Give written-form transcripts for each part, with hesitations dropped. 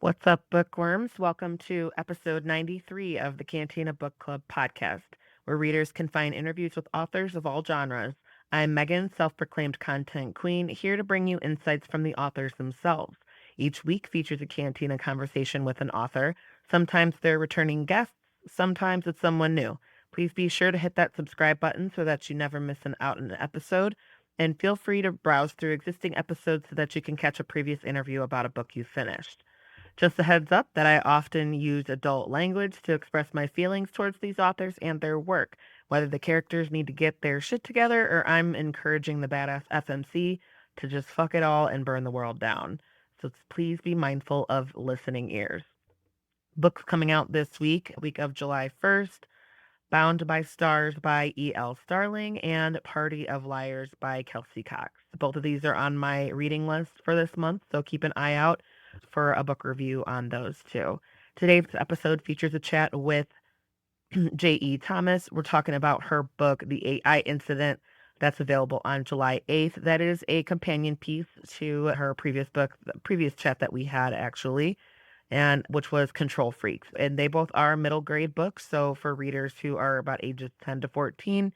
What's up, bookworms? Welcome to episode 93 of the Cantina Book Club podcast, where readers can find interviews with authors of all genres. I'm Megan, self proclaimed content queen, here to bring you insights from the authors themselves. Each week features a Cantina conversation with an author. Sometimes they're returning guests, sometimes it's someone new. Please be sure to hit that subscribe button so that you never miss out on an episode. And feel free to browse through existing episodes so that you can catch a previous interview about a book you finished. Just a heads up that I often use adult language to express my feelings towards these authors and their work, whether the characters need to get their shit together or I'm encouraging the badass FMC to just fuck it all and burn the world down. So please be mindful of listening ears. Books coming out this week of July 1st. Bound by Stars by E.L. Starling and Party of Liars by Kelsey Cox. Both of these are on my reading list for this month, so keep an eye out for a book review on those two. Today's episode features a chat with J.E. Thomas. We're talking about her book, The AI Incident, that's available on July 8th. That is a companion piece to her previous book, the previous chat that we had actually, and which was Control Freaks. And they both are middle grade books. So for readers who are about ages 10 to 14,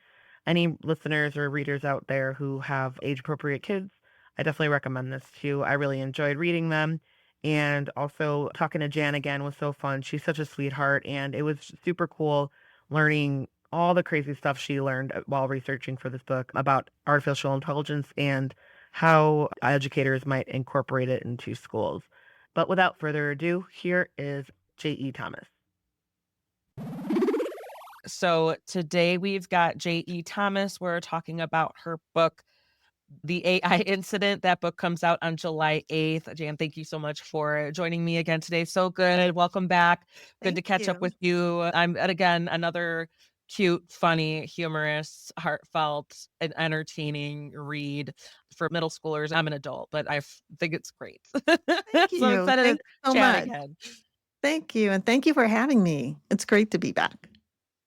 any listeners or readers out there who have age appropriate kids, I definitely recommend this too. I really enjoyed reading them. And also talking to Jan again was so fun. She's such a sweetheart. And it was super cool learning all the crazy stuff she learned while researching for this book about artificial intelligence and how educators might incorporate it into schools. But without further ado, here is J.E. Thomas. So today we've got J.E. Thomas. We're talking about her book, The AI Incident. That book comes out on July 8th. Jan, thank you so much for joining me again today. So good. Welcome back. Good to Thank catch up you. with you. And again, another cute, funny, humorous, heartfelt, and entertaining read for middle schoolers. I'm an adult, but think it's great. Thank So I'm you. excited Thanks to so chat much. again. Thank you, and thank you for having me. It's great to be back.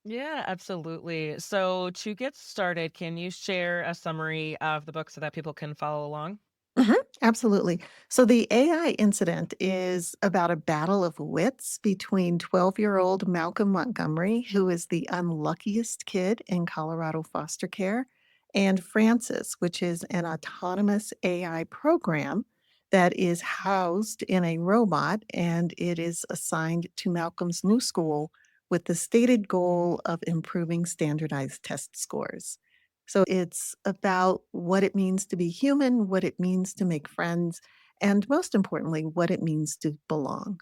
Yeah, absolutely. So to get started, can you share a summary of the book so that people can follow along? Mhm, absolutely. So the AI incident is about a battle of wits between 12-year-old Malcolm Montgomery, who is the unluckiest kid in Colorado foster care, and Francis, which is an autonomous AI program that is housed in a robot, and it is assigned to Malcolm's new school with the stated goal of improving standardized test scores. So it's about what it means to be human, what it means to make friends, and most importantly, what it means to belong.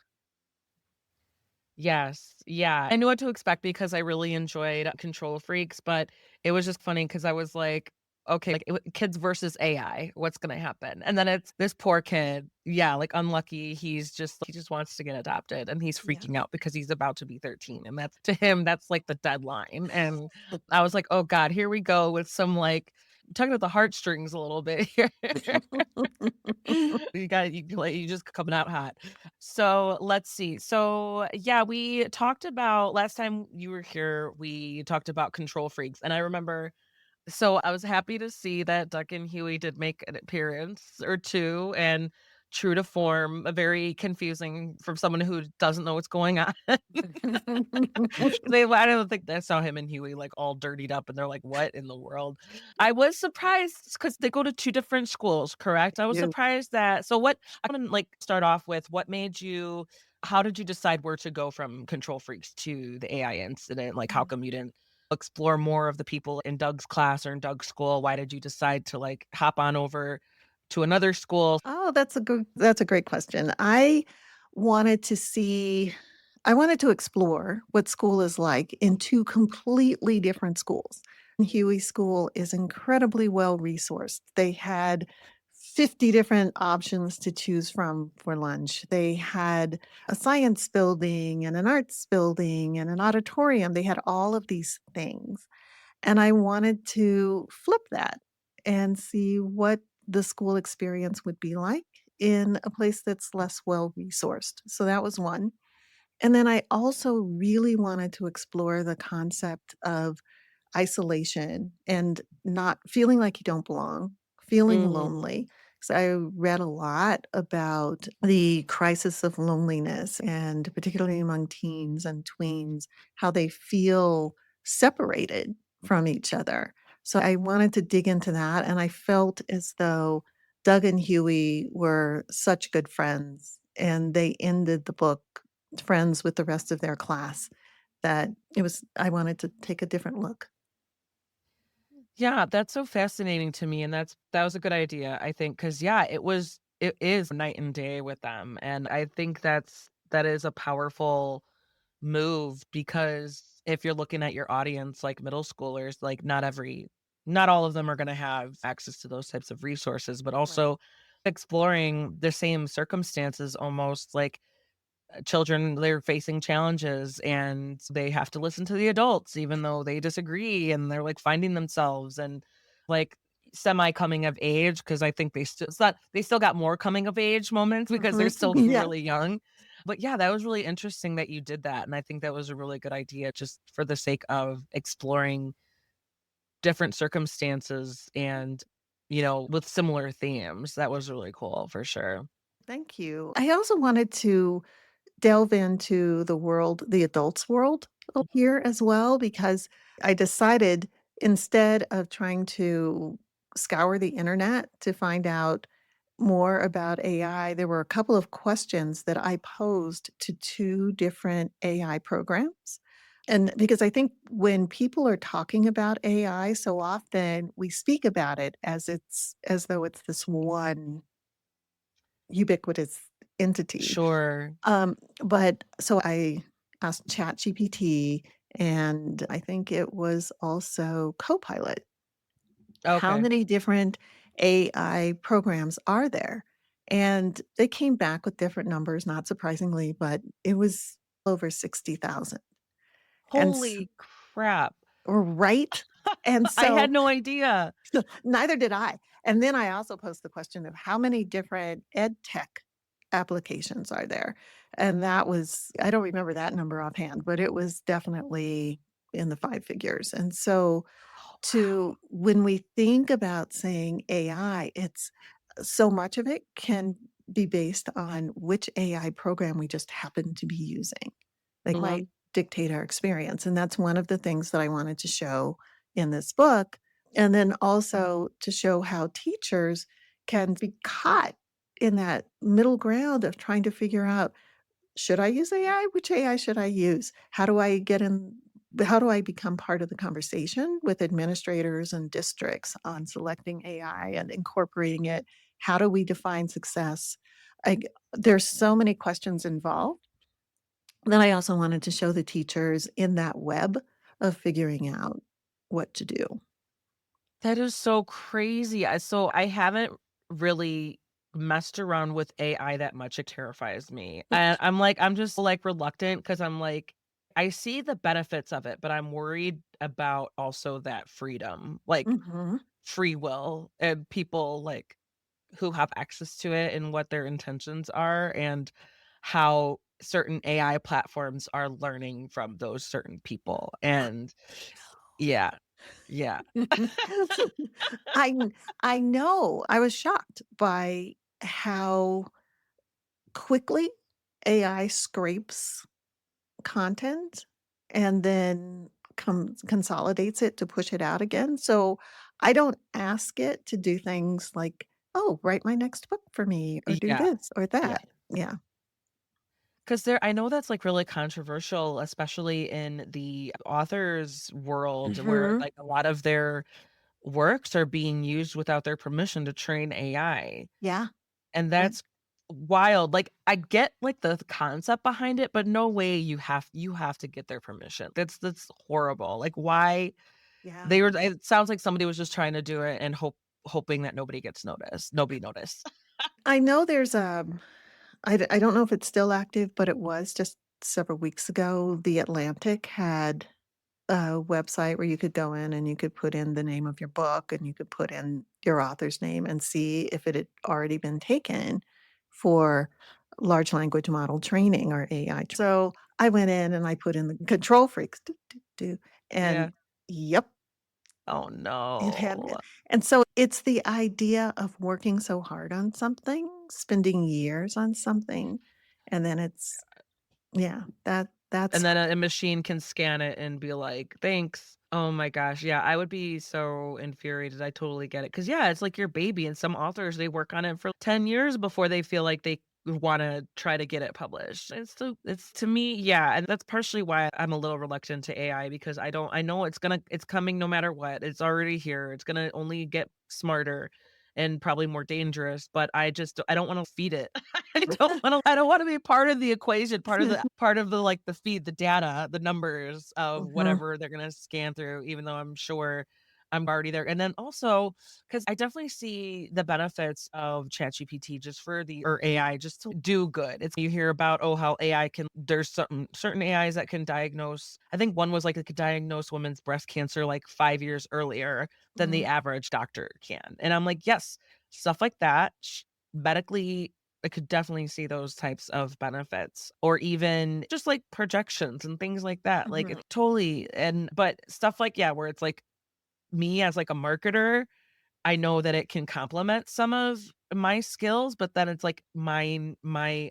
Yes. Yeah. I knew what to expect because I really enjoyed Control Freaks, but it was just funny because I was like, okay, like kids versus AI, what's going to happen? And then it's this poor kid. Yeah. Like unlucky. He just wants to get adopted and he's Yeah. freaking out because he's about to be 13. And that's to him, that's like the deadline. And I was like, oh God, here we go with some like tugging at the heartstrings a little bit here. You just coming out hot. So let's see. So yeah, we talked about last time you were here, we talked about Control Freaks. And I remember I was happy to see that Duck and Huey did make an appearance or two and true to form, very confusing from someone who doesn't know what's going on. I don't think they saw him and Huey like all dirtied up and they're like, what in the world? I was surprised because they go to two different schools, correct? I was You. surprised that I'm gonna like start off with what made you how did you decide where to go from Control Freaks to the AI incident? Like how come you didn't explore more of the people in Doug's class or in Doug's school? Why did you decide to like hop on over to another school? Oh, that's a great question. I wanted to explore what school is like in two completely different schools. Huey School is incredibly well resourced. They had 50 different options to choose from for lunch. They had a science building and an arts building and an auditorium. They had all of these things. And I wanted to flip that and see what the school experience would be like in a place that's less well resourced. So that was one. And then I also really wanted to explore the concept of isolation and not feeling like you don't belong, feeling Mhm. lonely, So I read a lot about the crisis of loneliness, and particularly among teens and tweens, how they feel separated from each other. So I wanted to dig into that, and I felt as though Doug and Huey were such good friends, and they ended the book friends with the rest of their class, that it was I wanted to take a different look. Yeah, that's so fascinating to me, and that was a good idea, I think, because yeah, it is night and day with them, and I think that is a powerful move because if you're looking at your audience, like middle schoolers, like not all of them are gonna have access to those types of resources, but Right. also exploring the same circumstances almost like children, they're facing challenges and they have to listen to the adults even though they disagree and they're like finding themselves and like semi coming of age because I think they still got more coming of age moments because they're Mhm. still Yeah. really young. But yeah, that was really interesting that you did that. And I think that was a really good idea just for the sake of exploring different circumstances and with similar themes. That was really cool for sure. Thank you. I also wanted to delve into the adults world here as well, because I decided, instead of trying to scour the internet to find out more about AI, there were a couple of questions that I posed to 2 different AI programs. And because I think when people are talking about AI, so often we speak about it as though it's this one ubiquitous entity. Sure. But so I asked ChatGPT, and I think it was also Copilot, how Okay. many different AI programs are there? And they came back with different numbers, not surprisingly, but it was over 60,000. And s Holy crap. Right? And I had so no idea. neither did I. And then I also posed the question of how many different ed tech applications are there? And that was I don't remember that number offhand, but it was definitely in the 5 figures. And so Oh, wow. to when we think about saying AI, it's so much of it can be based on which AI program we just happen to be using. Like, Mhm. might dictate our experience, and that's one of the things that I wanted to show in this book, and then also to show how teachers can be caught in that middle ground of trying to figure out, should I use AI? Which AI should I use? How do I become part of the conversation with administrators and districts on selecting AI and incorporating it? How do we define success? There's so many questions involved. Then I also wanted to show the teachers in that web of figuring out what to do. That is so crazy. I haven't really messed around with AI that much, it terrifies me. And I'm just, like, reluctant because 'cause I'm like, I see the benefits of it, but I'm worried about also that freedom, like, Mhm. free will and people, like, who have access to it and what their intentions are and how certain AI platforms are learning from those certain people, and yeah, yeah. I kn I know. I was shocked by how quickly AI scrapes content and then consolidates it to push it out again. So I don't ask it to do things like, "Oh, write my next book for me," or "Do Yeah, this or yeah. that." Yeah. 'Cause there I know that's, like, really controversial, especially in the author's world where, Mhm. like, a lot of their works are being used without their permission to train AI, Yeah. and Yeah. that's wild. Like, I get, like, the concept behind it, but no way you have to get their permission. That's horrible. Like, why Yeah. they were it sounds like somebody was just trying to do it and hoping that nobody noticed. I know there's, I don't know if it's still active, but it was just several weeks ago. The Atlantic had a website where you could go in and you could put in the name of your book and you could put in your author's name and see if it had already been taken for large language model training or AI. So I went in and I put in the control freaks, do, do, do, and Yeah. yep, Oh It had no. and so it's the idea of working so hard on something, spending years on something, and then it's yeah, And that's then a machine can scan it and be like, "Thanks." Oh my gosh, yeah, I would be so infuriated, I totally get it. Cause yeah, it's like your baby, and some authors, they work on it for 10 years before they feel like they wanna try to get it published. It's to me, yeah, and that's partially why I'm a little reluctant to AI because I know it's coming no matter what. It's already here. It's gonna only get smarter and probably more dangerous, but I don't wanna feed it. I don't wanna be part of the equation, part of the, like, the feed, the data, the numbers of Mhm, whatever they're gonna scan through, even though I'm sure I'm already there. And then also, because I definitely see the benefits of ChatGPT just for the or AI just to do good. It's you hear about, oh, how AI can there's certain AIs that can diagnose I think one was, like, it could diagnose women's breast cancer, like, 5 years earlier than the mhm, average doctor can. And I'm like, "Yes, stuff like that, medically I could definitely see those types of benefits or even just like projections and things like that. Like mhm, it totally but stuff like yeah, where it's like me as like a marketer, I know that it can complement some of my skills, but then it's like my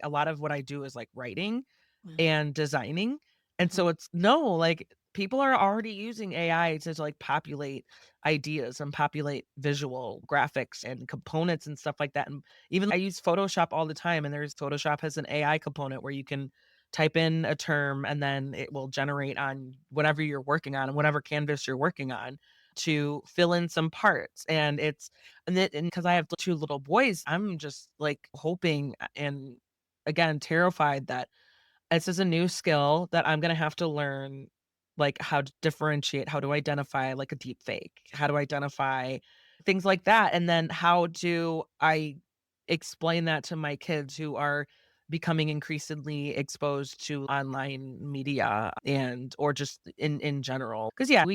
a lot of what I do is like writing mhm, and designing. And mhm, so it's no, like people are already using AI to like populate ideas and populate visual graphics and components and stuff like that. And even I use Photoshop all the time, and there's Photoshop has an AI component where you can type in a term and then it will generate on whatever you're working on and whatever canvas you're working on to fill in some parts. And it's and because I have two little boys, I'm just like hoping and again terrified that this is a new skill that I'm gonna have to learn, like, how to differentiate, how to identify, like, a deep fake, how to identify things like that, and then how do I explain that to my kids who are becoming increasingly exposed to online media and or just in general. Because yeah,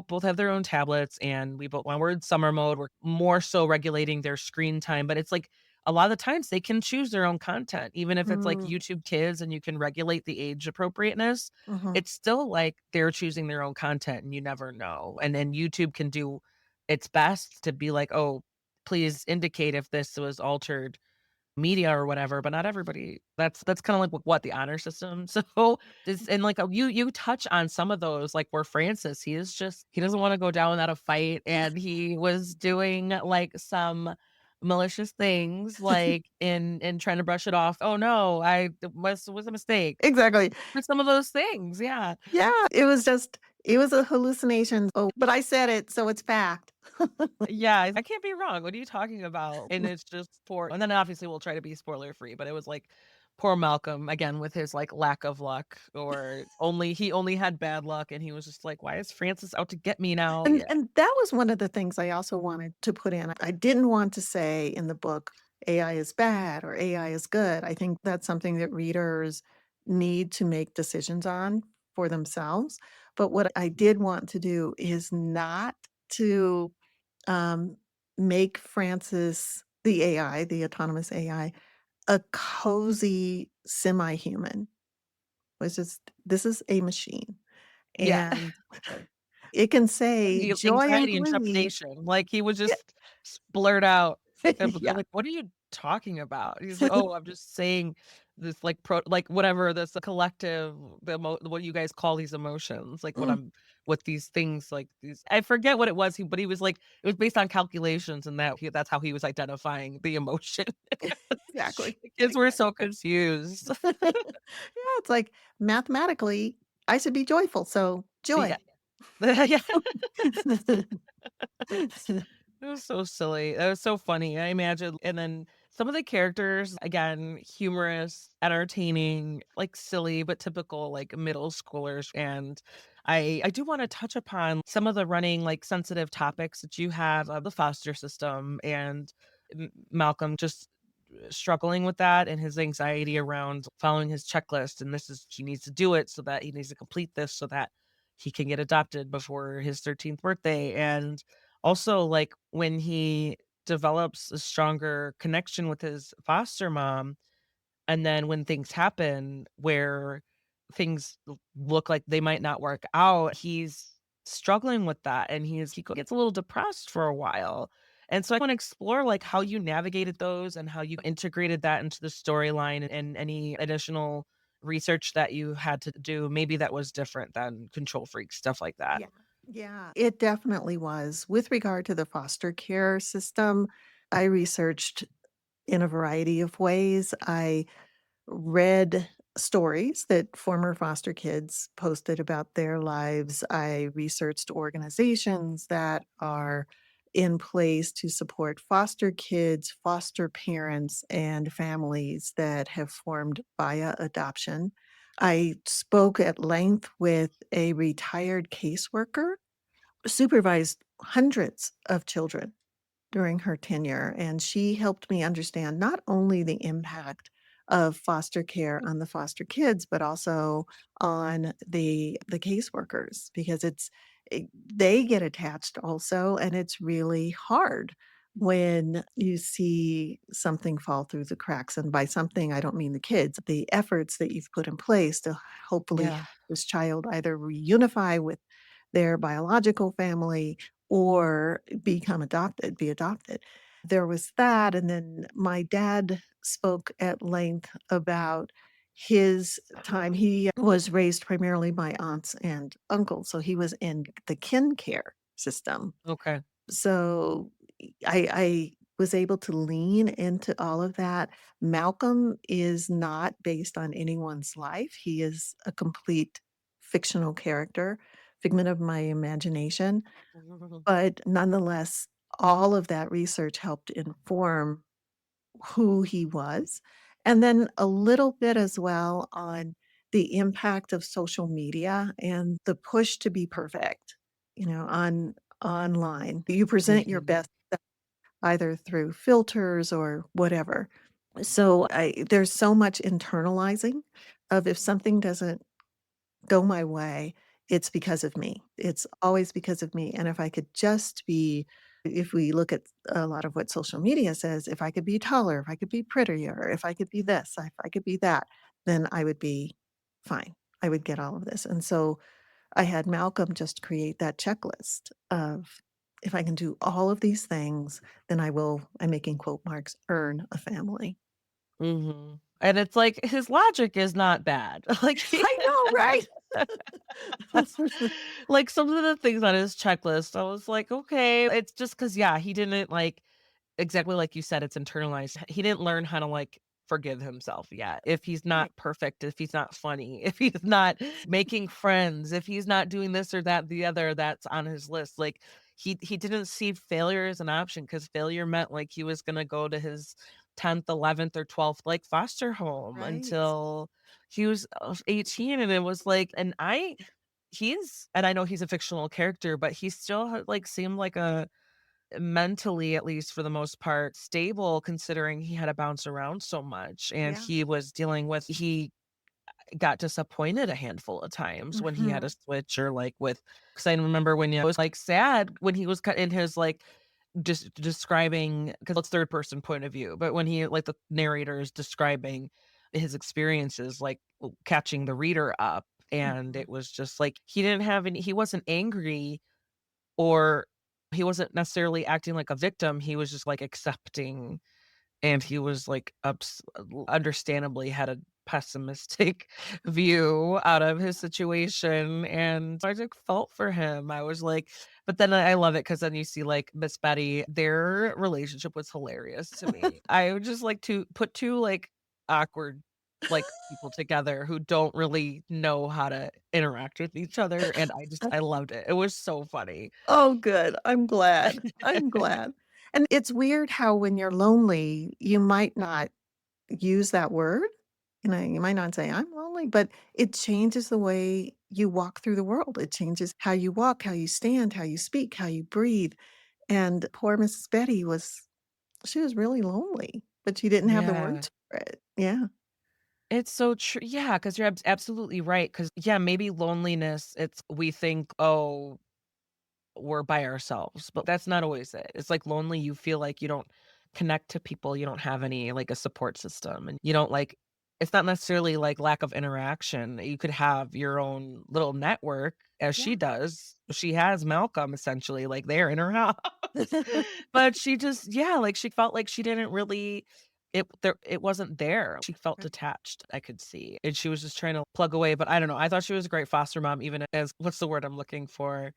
both have their own tablets, and we both when we're in summer mode, we're more so regulating their screen time, but it's like a lot of the times they can choose their own content, even if it's like mm, YouTube Kids and you can regulate the age appropriateness, mhm. it's still like they're choosing their own content and you never know. And then YouTube can do its best to be like, oh, please indicate if this was altered media or whatever, but not everybody. That's kind of like what the honor system. So this and like you touch on some of those, like where Francis, he doesn't want to go down without a fight, and he was doing like some malicious things, like in trying to brush it off. Oh no, I was a mistake. Exactly. For some of those things, yeah. Yeah, it was a hallucination. Oh, but I said it, so it's fact. Yeah, I can't be wrong. What are you talking about? And it's just poor and then obviously we'll try to be spoiler free, but it was like poor Malcolm again with his like lack of luck or he only had bad luck and he was just like, "Why is Francis out to get me now?" Yeah. And that was one of the things I also wanted to put in. I didn't want to say in the book, AI is bad or AI is good. I think that's something that readers need to make decisions on for themselves. But what I did want to do is not to um, make Francis, the AI, the autonomous AI, a cozy semi-human. Was just this is a machine, Yeah. and it can say The joy and anxiety and glee. trepidation. Like he would Yeah. just blurt out and they're Yeah. like, "What are you talking about?" He's like, "Oh, I'm just saying this like like whatever this collective what you guys call these emotions, like Mm, what these things like these I forget what it was, but he was like it was based on calculations and that's how he was identifying the emotion. exactly. The kids were Exactly. so confused. Yeah, it's like mathematically, I should be joyful, so Yeah. joy. Yeah. It was so silly. It was so funny. I imagine and then some of the characters, again, humorous, entertaining, like silly, but typical like middle schoolers. And I do want to touch upon some of the running like sensitive topics that you have of the foster system and Malcolm just struggling with that and his anxiety around following his checklist. And this is he needs to do it so that he needs to complete this so that he can get adopted before his 13th birthday. And also, like, when he develops a stronger connection with his foster mom, and then when things happen where things look like they might not work out, he's struggling with that, and gets a little depressed for a while. And so I want to explore like how you navigated those and how you integrated that into the storyline and any additional research that you had to do, maybe that was different than Control Freak, stuff like that. Yeah. Yeah, it definitely was. With regard to the foster care system, I researched in a variety of ways. I read stories that former foster kids posted about their lives. I researched organizations that are in place to support foster kids, foster parents, and families that have formed via adoption. I spoke at length with a retired caseworker, supervised hundreds of children during her tenure, and she helped me understand not only the impact of foster care on the foster kids, but also on the caseworkers because they get attached also, and it's really hard when you see something fall through the cracks. And by something, I don't mean the kids, the efforts that you've put in place to hopefully Yeah. have this child either reunify with their biological family or be adopted. There was that, and then my dad spoke at length about his time. He was raised primarily by aunts and uncles, so he was in the kin care system. Okay. So I was able to lean into all of that. Malcolm is not based on anyone's life. He is a complete fictional character, figment of my imagination. But nonetheless, all of that research helped inform who he was, and then a little bit as well on the impact of social media and the push to be perfect, online. You present your Mhm. best either through filters or whatever. So there's so much internalizing of if something doesn't go my way, it's because of me. It's always because of me, and if I could just be if we look at a lot of what social media says, if I could be taller, if I could be prettier, if I could be this, if I could be that, then I would be fine. I would get all of this, and so I had Malcolm just create that checklist of, if I can do all of these things, then I will, I'm making quote marks, "earn a family." Mhm. And it's like his logic is not bad. Like I know, right? like some of the things on his checklist, I was like, "Okay." It's just because, yeah, he didn't like exactly like you said, it's internalized. He didn't learn how to, like, forgive himself yet. If he's Right. not perfect, if he's not funny, if he's not making friends, if he's not doing this or that, the other that's on his list, like, he didn't see failure as an option because failure meant, like, he was gonna go to his 10th, 11th, or 12th, like, foster home Right. until he was, 18, and it was like and I know he's a fictional character, but he still like, seemed like a mentally, at least for the most part, stable considering he had to bounce around so much, and Yeah. he got disappointed a handful of times when he had to Mhm. switch or, like, with, because I remember when it was, like, sad when he was in his, like, just describing, because it's third person point of view, but when he like, the narrator is describing his experiences, like, catching the reader up, and Mhm. it was just, like, he wasn't angry, or he wasn't necessarily acting like a victim, he was just, like, accepting, and he was, like, understandably had a pessimistic view out of his situation, and I just felt for him. I was like, but then I love it because then you see, like, Miss Betty, their relationship was hilarious to me. I would just like to put 2, like, awkward, like, people together who don't really know how to interact with each other, and I loved it. It was so funny. Oh, good. I'm glad. I'm glad. And it's weird how when you're lonely, you might not use that word. You might not say, "I'm lonely," but it changes the way you walk through the world. It changes how you walk, how you stand, how you speak, how you breathe. And poor Mrs. Betty she was really lonely, but she didn't have the Yeah. words for it. Yeah. It's so true. Yeah, because 'cause you're absolutely right. Because yeah, maybe loneliness, we think, "Oh, we're by ourselves," but that's not always it. It's like lonely, you feel like you don't connect to people, you don't have any, like, a support system, and you don't, like, it's not necessarily like lack of interaction. You could have your own little network as Yeah. she does. She has Malcolm essentially like there in her house. But she just yeah, like she felt like she didn't really it wasn't there. She felt Right. detached, I could see. And she was just trying to plug away, but I don't know. I thought she was a great foster mom even as what's the word I'm looking for?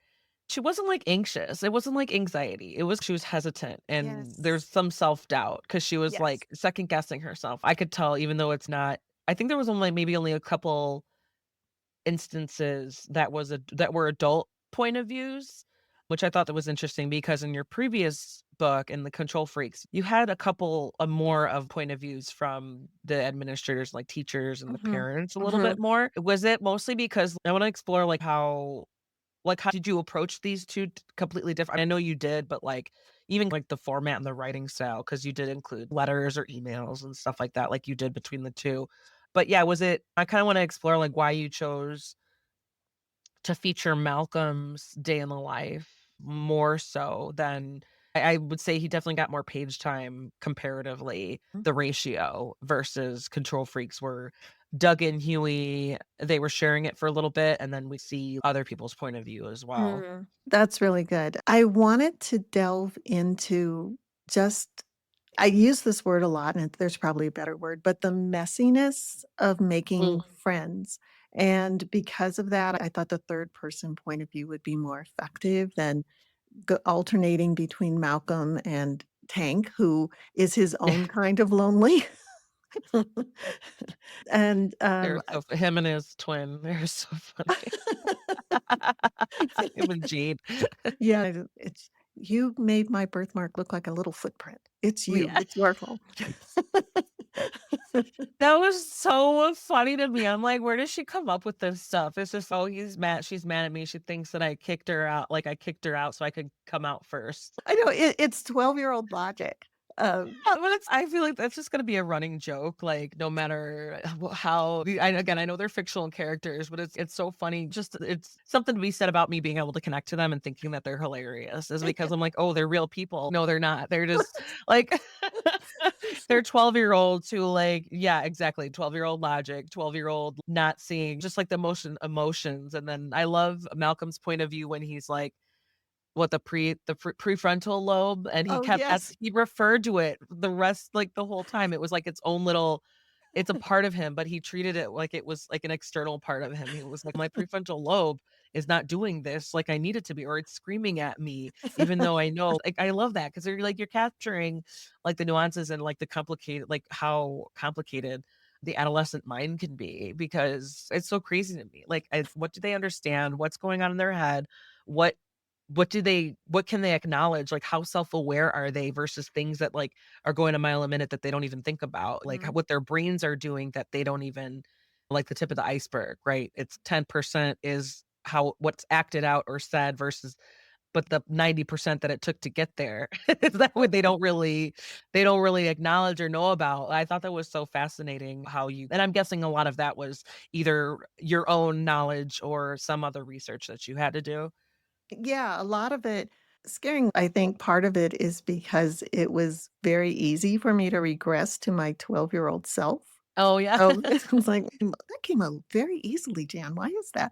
She wasn't like anxious. It wasn't like anxiety. It was she was hesitant and there's Yes. some self-doubt because she was Yes. like second guessing herself. I could tell even though it's not I think there was only maybe only a couple instances that were adult point of views, which I thought that was interesting because in your previous book in the Control Freaks, you had a couple more of point of views from the administrators, like teachers and the Mhm. parents a little bit Mhm. more. Was it mostly because I want to explore like how did you approach these two completely different? I know you did, but like even like the format and the writing style, because you did include letters or emails and stuff like that, like you did between the two. But yeah, was it? I kind of want to explore like why you chose to feature Malcolm's day in the life more so than I would say he definitely got more page time comparatively, the ratio versus Control Freaks were Doug and Huey, they were sharing it for a little bit, and then we see other people's point of view as well. That's really good. I wanted to delve into just I use this word a lot, and there's probably a better word, but the messiness of Mm, making friends. And because of that, I thought the third person point of view would be more effective than alternating between Malcolm and Tank, who is his own kind of lonely. And they're so him and his twin, they're so funny. Him and Jade. yeah, it's you made my birthmark look like a little footprint. It's you. Yeah. It's your fault. That was so funny to me. I'm like, "Where does she come up with this stuff?" It's just, "Oh, he's mad she's mad at me. She thinks that I kicked her out like, I kicked her out so I could come out first." I know it's 12-year-old logic. But it's I feel like that's just gonna be a running joke, like, no matter how again, I know they're fictional characters, but it's so funny. Just it's something to be said about me being able to connect to them and thinking that they're hilarious is because I'm like, "Oh, they're real people." No, they're not. They're just like they're 12-year-olds who like yeah, exactly, 12-year-old logic, 12-year-old not seeing just like the emotions, and then I love Malcolm's point of view when he's like what the prefrontal lobe, and he Oh, kept yes. he referred to it the rest like, the whole time, it was like its own little it's a part of him, but he treated it like it was like an external part of him. He was like, "My prefrontal lobe is not doing this like I need it to be, or it's screaming at me, even though I know." Like, I love that because 'cause they're like, you're capturing, like, the nuances and, like, the complicated like, how complicated the adolescent mind can be because it's so crazy to me. Like, what do they understand? What's going on in their head? What what can they acknowledge? Like, how self-aware are they versus things that, like, are going a mile a minute that they don't even think about, like, Mhm. what their brains are doing that they don't even like the tip of the iceberg, right? It's 10% is how what's acted out or said versus but the 90% that it took to get there is that what they don't really acknowledge or know about. I thought that was so fascinating how you and I'm guessing a lot of that was either your own knowledge or some other research that you had to do. Yeah, a lot of it scaring, I think part of it is because it was very easy for me to regress to my 12-year-old self. Oh, yeah. Oh, it was like, that came out very easily, Jan. Why is that?"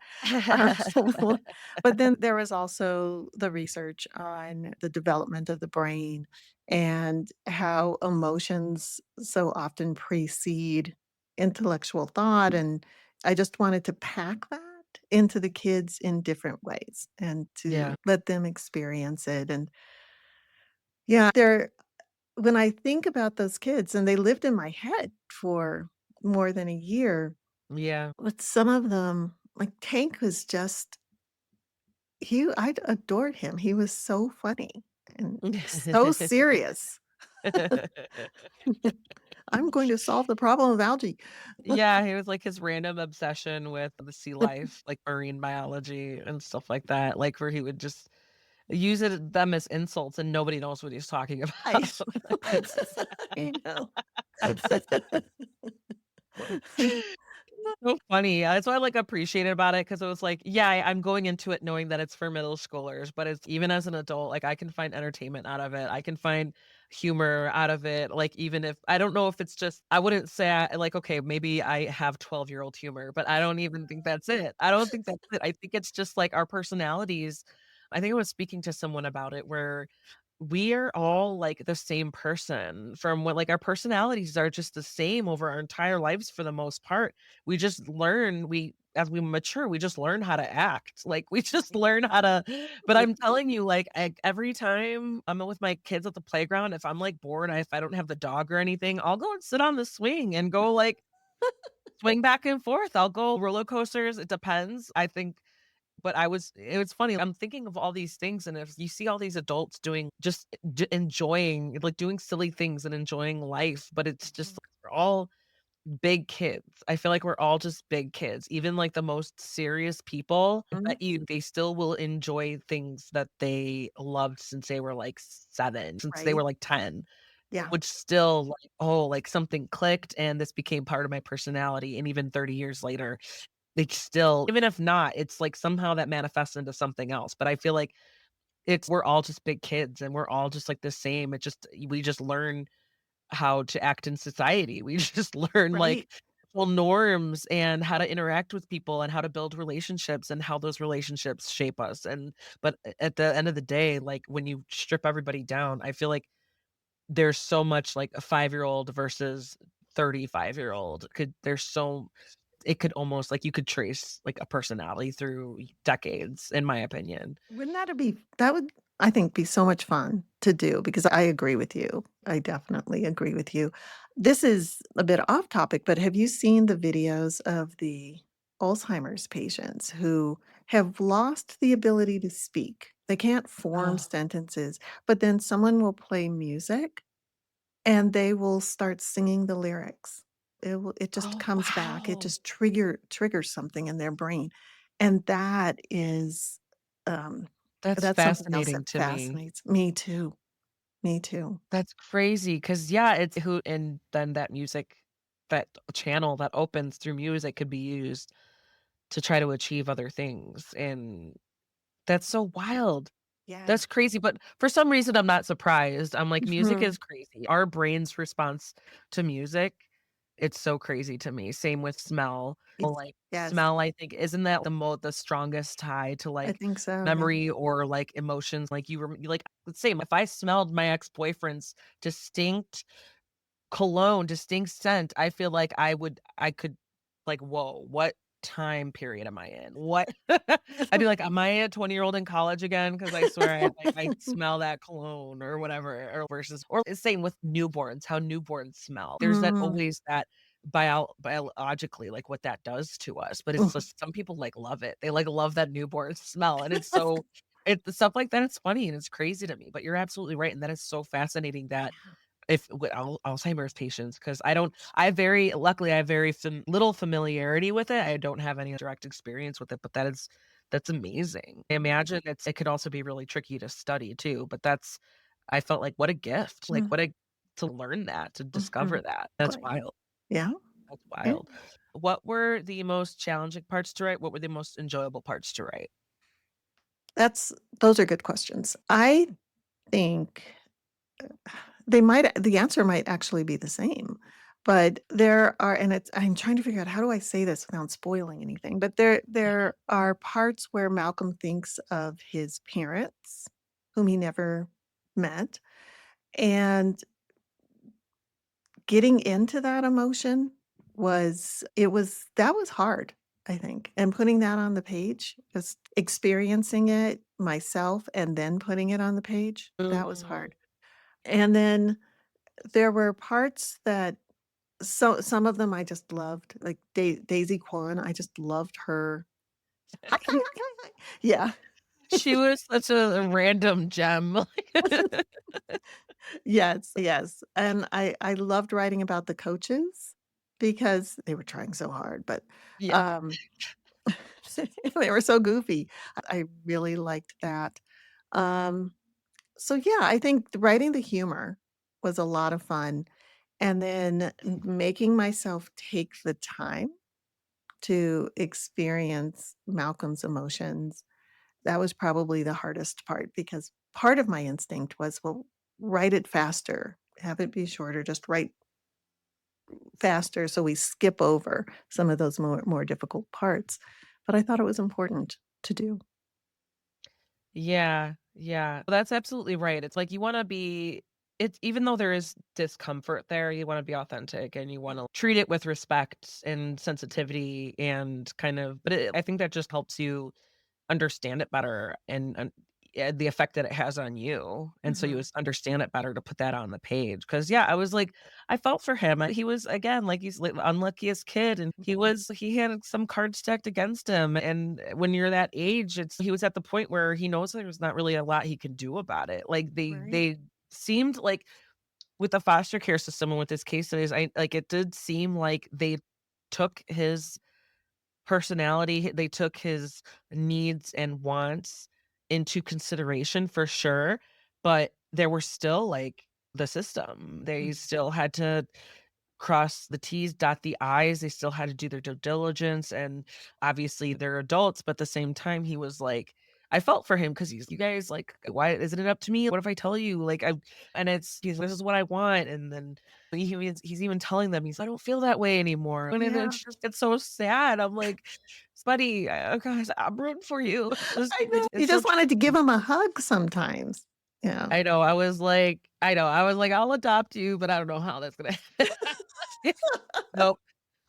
Uh, but then there was also the research on the development of the brain and how emotions so often precede intellectual thought, and I just wanted to pack that into the kids in different ways and to Yeah. let them experience it, and yeah, there when I think about those kids, and they lived in my head for more than a year, Yeah. but some of them, like Tank was just I adored him. He was so funny and so serious. "I'm going to solve the problem of algae." Yeah, he was like his random obsession with the sea life, like marine biology and stuff like that, like where he would just use them as insults and nobody knows what he's talking I about. I know. So funny. That's what I like appreciated about it because it was like, yeah, I'm going into it knowing that it's for middle schoolers, but it's even as an adult, like I can find entertainment out of it. I can find humor out of it. Like even if I don't know if it's just I wouldn't say like, okay, maybe I have 12-year-old humor, but I don't even think that's it. I don't think that's it. I think it's just like our personalities. I think I was speaking to someone about it where we are all like the same person from what like our personalities are just the same over our entire lives for the most part. We just learn we as we mature, we just learn how to act. Like we just Right. learn how to but Yeah. I'm telling you, like every time I'm with my kids at the playground, if I'm like bored, if I don't have the dog or anything, I'll go and sit on the swing and go like swing back and forth. I'll go roller coasters. It depends. I think but it was funny, I'm thinking of all these things, and if you see all these adults doing just enjoying, like, doing silly things and enjoying life, but it's just Mhm. like we're all big kids. I feel like we're all just big kids. Even, like, the most serious people, I Mhm. bet you they still will enjoy things that they loved since they were, like, 7, since they Right. were, like, 10, Yeah. which still, like, "Oh, like, something clicked, and this became part of my personality," and even 30 years later, it's still even if not, it's like somehow that manifests into something else, but I feel like it's we're all just big kids and we're all just like the same. It just we just learn how to act in society. We just learn Right. like well norms and how to interact with people and how to build relationships and how those relationships shape us. And but at the end of the day, like when you strip everybody down, I feel like there's so much like a 5-year-old versus 35-year-old. Could there's so it could almost like you could trace like a personality through decades, in my opinion. Wouldn't that would, I think, be so much fun to do because I agree with you. I definitely agree with you. This is a bit off topic, but have you seen the videos of the Alzheimer's patients who have lost the ability to speak? They can't form Oh. sentences, but then someone will play music and they will start singing the lyrics. It just Oh, comes back. It wow. just triggers something in their brain. And that is, um, That's that's something else fascinating that to me. fascinates me too. Me too. That's crazy because yeah, it's who and then that music, that channel that opens through music could be used to try to achieve other things, and that's so wild. Yeah. That's crazy, but for some reason, I'm not surprised. I'm like, music Mhm. is crazy. Our brain's response to music, it's so crazy to me. Same with smell. Well, Yes. like, Yes. smell, I think isn't that the strongest tie to, I like, think so, yeah. memory or, like, emotions? Like, like, same, if I smelled my ex-boyfriend's distinct cologne, distinct scent, I feel like I could like, "Whoa, what time period am I in? What" I'd be like, "Am I a 20-year-old in college again? Because I swear I smell that cologne," or whatever, or versus or same with newborns, how newborns smell. There's that Mm. always that biologically, like, what that does to us, but it's Mhm. just some people, like, love it. They, like, love that newborn smell, and it's so stuff like that, it's funny and it's crazy to me, but you're absolutely right, and that is so fascinating that if with Alzheimer's patients, because I very luckily, I have very little familiarity with it. I don't have any direct experience with it, but that's amazing. I imagine it could also be really tricky to study too, but that's I felt like what a gift. Like Mm. what a to learn that, to discover Mhm. that. That's Right. wild. Yeah. That's Yeah. wild. What were the most challenging parts to write? What were the most enjoyable parts to write? That's those are good questions. I think the answer might actually be the same, but there are, and it's, I'm trying to figure out how do I say this without spoiling anything, but there are parts where Malcolm thinks of his parents, whom he never met, and getting into that emotion was that was hard, I think, and putting that on the page, just experiencing it myself and then putting it on the page, that was Mm. hard. And then there were parts that some of them I just loved, like Daisy Kwan, I just loved her. Yeah. She was such a random gem. Yes, yes, and I loved writing about the coaches because they were trying so hard, but, Yeah. um, they were so goofy. I really liked that. Um, so yeah, I think writing the humor was a lot of fun, and then making myself take the time to experience Malcolm's emotions. That was probably the hardest part because part of my instinct was, well, write it faster, have it be shorter, just write faster so we skip over some of those more difficult parts. But I thought it was important to do. Yeah, yeah. Well, that's absolutely right. It's like you wanna be it's even though there is discomfort there, you wanna be authentic and you wanna treat it with respect and sensitivity and kind of I think that just helps you understand it better and yeah, the effect that it has on you, and so you Mhm. just understand it better to put that on the page. Because yeah, I was like I felt for him, he was again, like, he's, like, unluckiest kid, and he had some cards stacked against him, and when you're that age, it's he was at the point where he knows there's not really a lot he can do about it. Like, Right. they seemed like with the foster care system and with this case studies, I like, it did seem like they took his personality, they took his needs and wants into consideration for sure, but there were still, like, the system. They Mm. still had to cross the T's, dot the I's, they still had to do their due diligence, and obviously they're adults, but at the same time, he was like I felt for him because he's, "You guys, like, why isn't it up to me? What if I tell you?" Like, I and it's he's, "This is what I want," and then he's even telling them, he's, "I don't feel that way anymore," and then Yeah. it's just it's so sad. I'm like, "Buddy, oh gosh, I'm rooting for you." Just I know. You it's so just wanted to give him a hug sometimes. Yeah. I know, I was like, "I'll adopt you, but I don't know how that's gonna" Nope.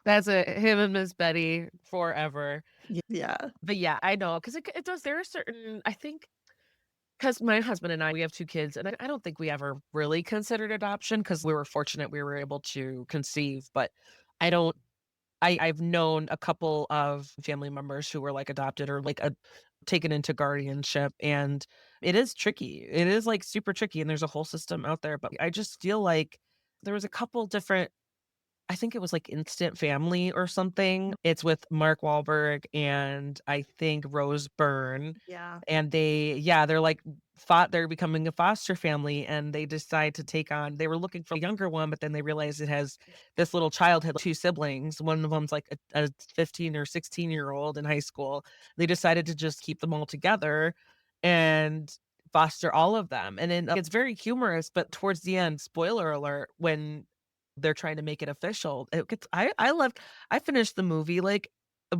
That's it. Him and Miss Betty forever. Yeah. But yeah, I know because it does. There are certain. I think because my husband and I we have two kids, and I don't think we ever really considered adoption because we were fortunate we were able to conceive. But I don't. I've known a couple of family members who were like adopted or like taken into guardianship, and it is tricky. It is like super tricky, and there's a whole system out there. But I just feel like there was a couple different I think it was like Instant Family or something. It's with Mark Wahlberg and I think Rose Byrne, Yeah. and they're like they're becoming a foster family, and they decide to take on they were looking for a younger one, but then they realize it has this little child had 2 siblings. One of them's like a 15 or 16-year-old in high school. They decided to just keep them all together and foster all of them, and then it's very humorous, but towards the end, spoiler alert, when they're trying to make it official. It gets I loved I finished the movie, like, uh,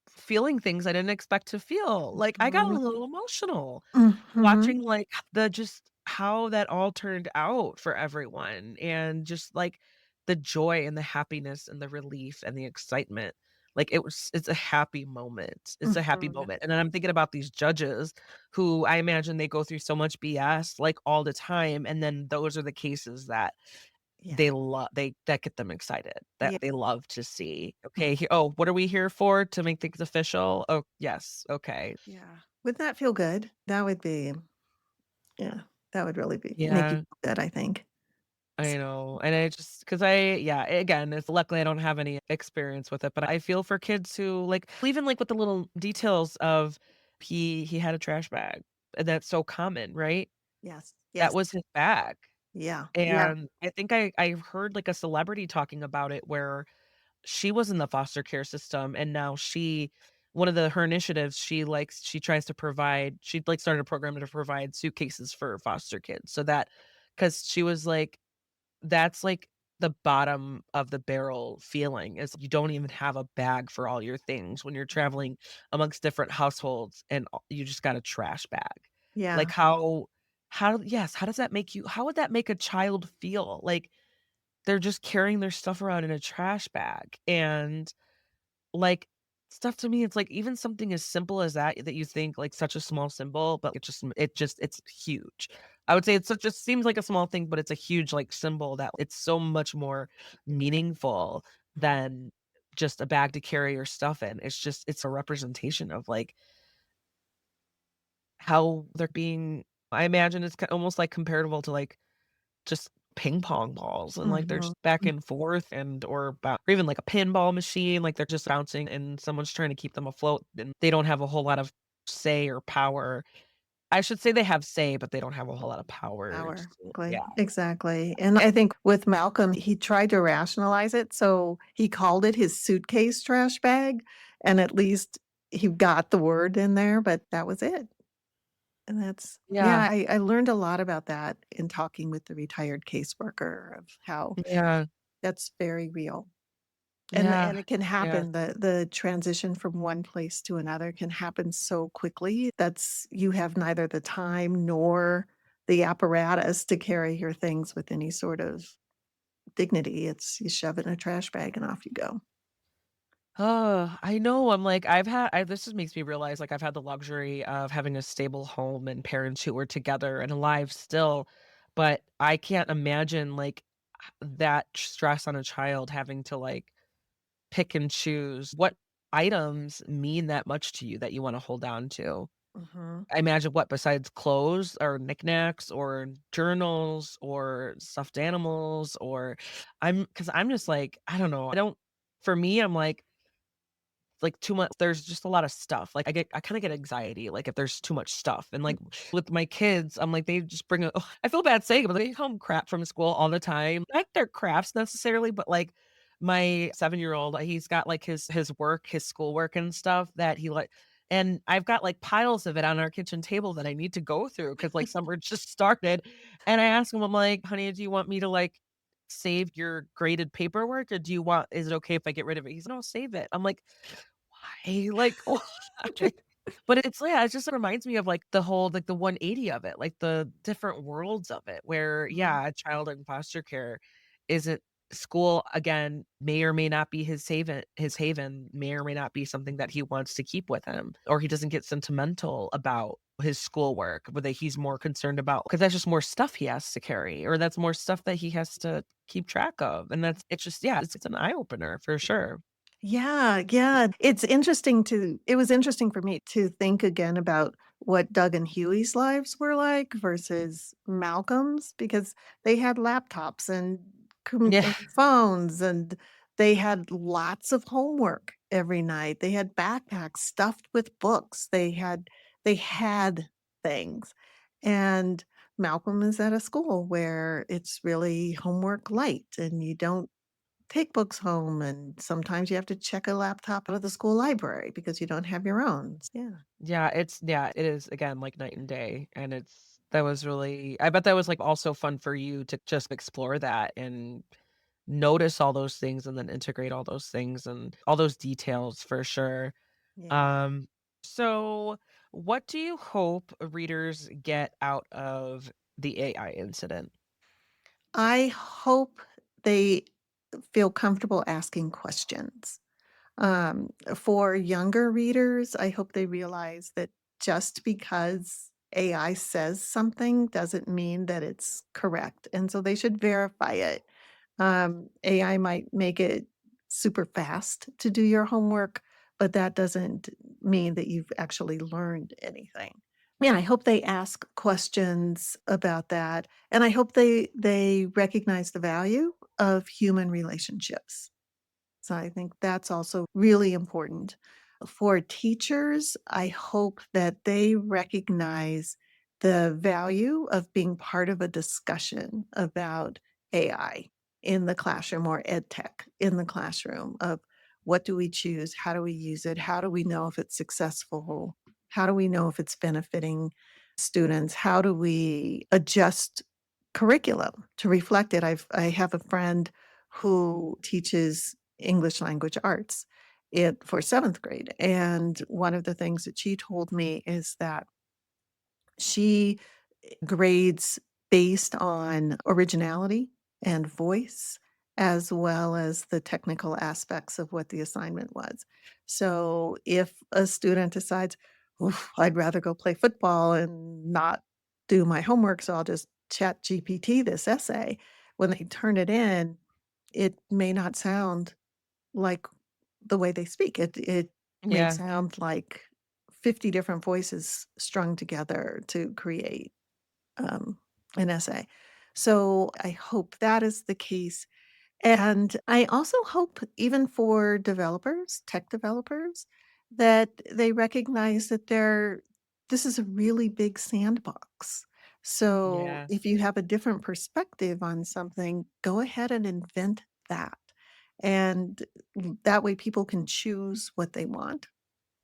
feeling things I didn't expect to feel. Like, I got a Mhm. little emotional Mhm. watching, like, the just how that all turned out for everyone and just, like, the joy and the happiness and the relief and the excitement. Like, it's a happy moment. It's a happy Mhm. moment, and then I'm thinking about these judges who I imagine they go through so much BS, like, all the time, and then those are the cases that Yeah. they that get them excited, that Yeah. they love to see. Okay, "Oh, what are we here for? To make things official? Oh, yes, okay." Yeah. Would that feel good? That would be yeah, that would really be make you Yeah, feel good, I think. I know, and I just because I yeah, again, it's luckily I don't have any experience with it, but I feel for kids who, like even, like, with the little details of he had a trash bag, and that's so common, right? Yes. That Yes. was his bag, Yeah. Yeah. and I think I heard, like, a celebrity talking about it where she was in the foster care system and now one of her initiatives, she tries to provide she'd like started a program to provide suitcases for foster kids so that because she was like, that's like the bottom of the barrel feeling is you don't even have a bag for all your things when you're traveling amongst different households and you just got a trash bag. Like Yeah. how does that make you how would that make a child feel? Like they're just carrying their stuff around in a trash bag, and, like, stuff to me, it's like even something as simple as that, that you think, like, such a small symbol, but it's huge. I would say it's such just seems like a small thing, but it's a huge, like, symbol that it's so much more meaningful than just a bag to carry your stuff in. It's a representation of, like, how they're being I imagine it's almost, like, comparable to, like, just ping pong balls and, like, they're Mhm. just back and forth or even, like, a pinball machine, like, they're just bouncing and someone's trying to keep them afloat, and they don't have a whole lot of say or power. I should say they have say, but they don't have a whole lot of power. Power. Yeah. Exactly. And I think with Malcolm, he tried to rationalize it, so he called it his suitcase trash bag, and at least he got the word in there, but that was it. And that's yeah, Yeah. I learned a lot about that in talking with the retired caseworker of how Yeah. that's very real. Yeah. And it can Yeah. happen, the transition from one place to another can happen so quickly. That's you have neither the time nor the apparatus to carry your things with any sort of dignity. It's you shove it in a trash bag and off you go. Oh, I know. I'm like, this just makes me realize like I've had the luxury of having a stable home and parents who were together and alive still. But I can't imagine like that stress on a child having to like pick and choose what items mean that much to you that you want to hold on to. Mhm. I imagine what besides clothes or knickknacks or journals or stuffed animals or because I'm just like, I don't know. I don't, for me, I'm like too much there's just a lot of stuff. Like I kinda get anxiety, like if there's too much stuff. And like with my kids, I'm like, they just bring I feel bad saying it, but they come crap from school all the time. Not their crafts necessarily, but like my 7-year-old, he's got like his work, his schoolwork and stuff that he like and I've got like piles of it on our kitchen table that I need to go through because like summer just started. And I asked him, I'm like, honey, do you want me to like save your graded paperwork or do you want is it okay if I get rid of it? He's no, save it. I'm like, why? Like, why? But it's yeah, it just reminds me of, like, the whole like, the 180 of it, like, the different worlds of it where, Mhm. yeah, a child in foster care isn't school, again, may or may not be his haven, may or may not be something that he wants to keep with him, or he doesn't get sentimental about his schoolwork, but that he's more concerned about because that's just more stuff he has to carry, or that's more stuff that he has to keep track of, and that's it's just yeah, it's an eye opener for sure. Yeah, yeah. It was interesting for me to think again about what Doug and Huey's lives were like versus Malcolm's because they had laptops and Yeah. and phones and they had lots of homework every night. They had backpacks stuffed with books. They had things. And Malcolm is at a school where it's really homework light and you don't take books home, and sometimes you have to check a laptop out of the school library because you don't have your own. Yeah. Yeah, it is again like night and day. And it's that was really I bet that was like also fun for you to just explore that and notice all those things and then integrate all those things and all those details for sure. Yeah. Um so what do you hope readers get out of the AI incident? I hope they feel comfortable asking questions. For younger readers, I hope they realize that just because AI says something doesn't mean that it's correct, and so they should verify it. AI might make it super fast to do your homework, but that doesn't mean that you've actually learned anything. Yeah, I hope they ask questions about that, and I hope they recognize the value of human relationships. So I think that's also really important. For teachers, I hope that they recognize the value of being part of a discussion about AI in the classroom or ed tech in the classroom of what do we choose? How do we use it? How do we know if it's successful? How do we know if it's benefiting students? How do we adjust curriculum to reflect it? I have a friend who teaches English language arts for 7th grade. And one of the things that she told me is that she grades based on originality and voice, as well as the technical aspects of what the assignment was. So if a student decides, "Oof, I'd rather go play football and not do my homework, so I'll just chat GPT this essay," when they turn it in, it may not sound like the way they speak. It may Yeah. sound like 50 different voices strung together to create, um, an essay. So, I hope that is the case, and I also hope even for developers, tech developers, that they recognize that this is a really big sandbox. So, Yeah. if you have a different perspective on something, go ahead and invent that and that way people can choose what they want.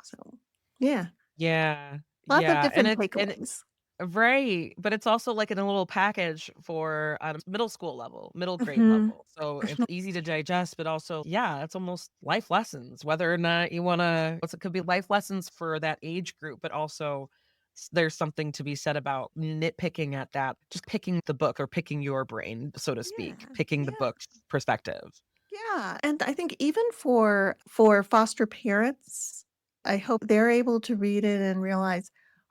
So, yeah, Yeah. lots of Yeah. different And takeaways. right, but it's also like in a little package for middle school level, middle grade Mhm. level. So it's easy to digest, but also, yeah, it's almost life lessons. Whether or not you want to, it could be life lessons for that age group, but also there's something to be said about nitpicking at that, just picking the book or picking your brain, so to speak, Yeah, picking the yeah, book perspective. yeah, and I think even for foster parents, I hope they're able to read it and realize,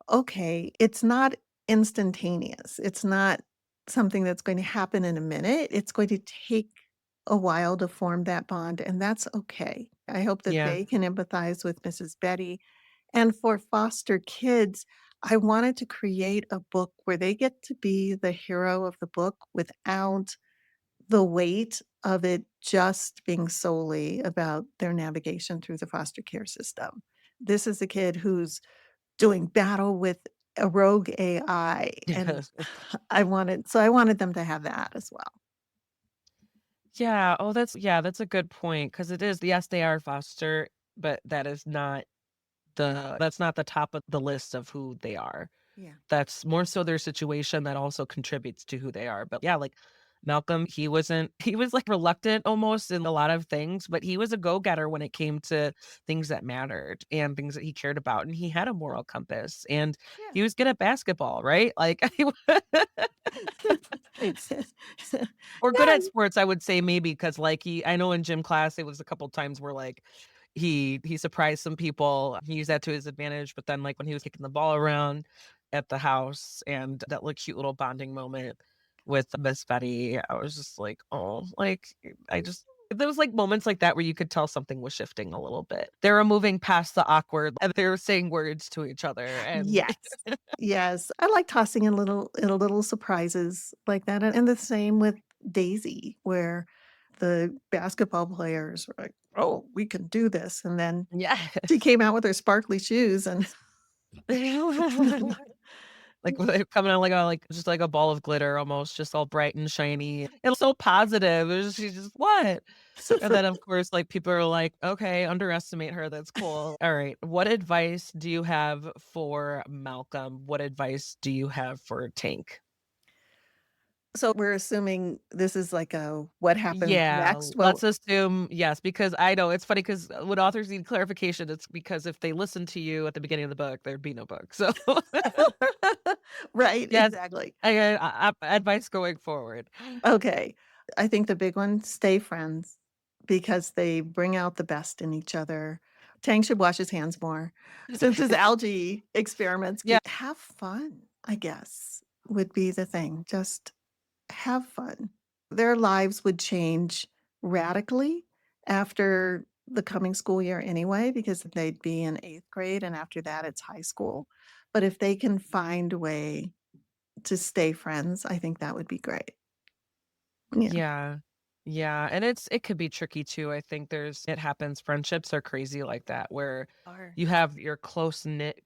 okay, it's not instantaneous. It's not something that's going to happen in a minute. It's going to take a while to form that bond, and that's okay. I hope that Yeah. they can empathize with Mrs. Betty. And for foster kids, I wanted to create a book where they get to be the hero of the book without the weight of it just being solely about their navigation through the foster care system. This is a kid who's doing battle with a rogue AI, and I wanted them to have that as well. Yeah. Oh, that's a good point because it is, yes, they are foster, but that's not the top of the list of who they are. Yeah. That's more so their situation that also contributes to who they are. But yeah, like Malcolm, he was like reluctant almost in a lot of things, but he was a go-getter when it came to things that mattered and things that he cared about. And he had a moral compass and he was good at basketball, right? Like Yeah. or good Yeah. at sports, I would say maybe because like I know in gym class it was a couple times where like he surprised some people. He used that to his advantage, but then like when he was kicking the ball around at the house and that like cute little bonding moment with Miss Betty, I was just like, oh, like I just there was like moments like that where you could tell something was shifting a little bit. They were moving past the awkward and they were saying words to each other and Yes. Yes. I like tossing in little surprises like that, and the same with Daisy, where the basketball players were like, "Oh, we can do this," and then she yes. came out with her sparkly shoes and Like, with it coming out like just like a ball of glitter almost, just all bright and shiny. It was so positive. It was she's just, "What?" And then, of course, like, people are like, "Okay, underestimate her, that's cool." Alright, what advice do you have for Malcolm? What advice do you have for Tank? So we're assuming this is like a what happens Yeah, next? let's Well, assume yes, because I know it's funny because when authors need clarification, it's because if they listen to you at the beginning of the book, there'd be no book. So, right, yes, exactly. advice going forward. Okay. I think the big one, stay friends because they bring out the best in each other. Tang should wash his hands more. Since his algae experiments Yeah. have fun, I guess, would be the thing. Just have fun. Their lives would change radically after the coming school year anyway, because they'd be in 8th grade and after that it's high school. But if they can find a way to stay friends, I think that would be great. Yeah. Yeah. Yeah, and it could be tricky too. I think it happens. Friendships are crazy like that, where Are. you have your close knit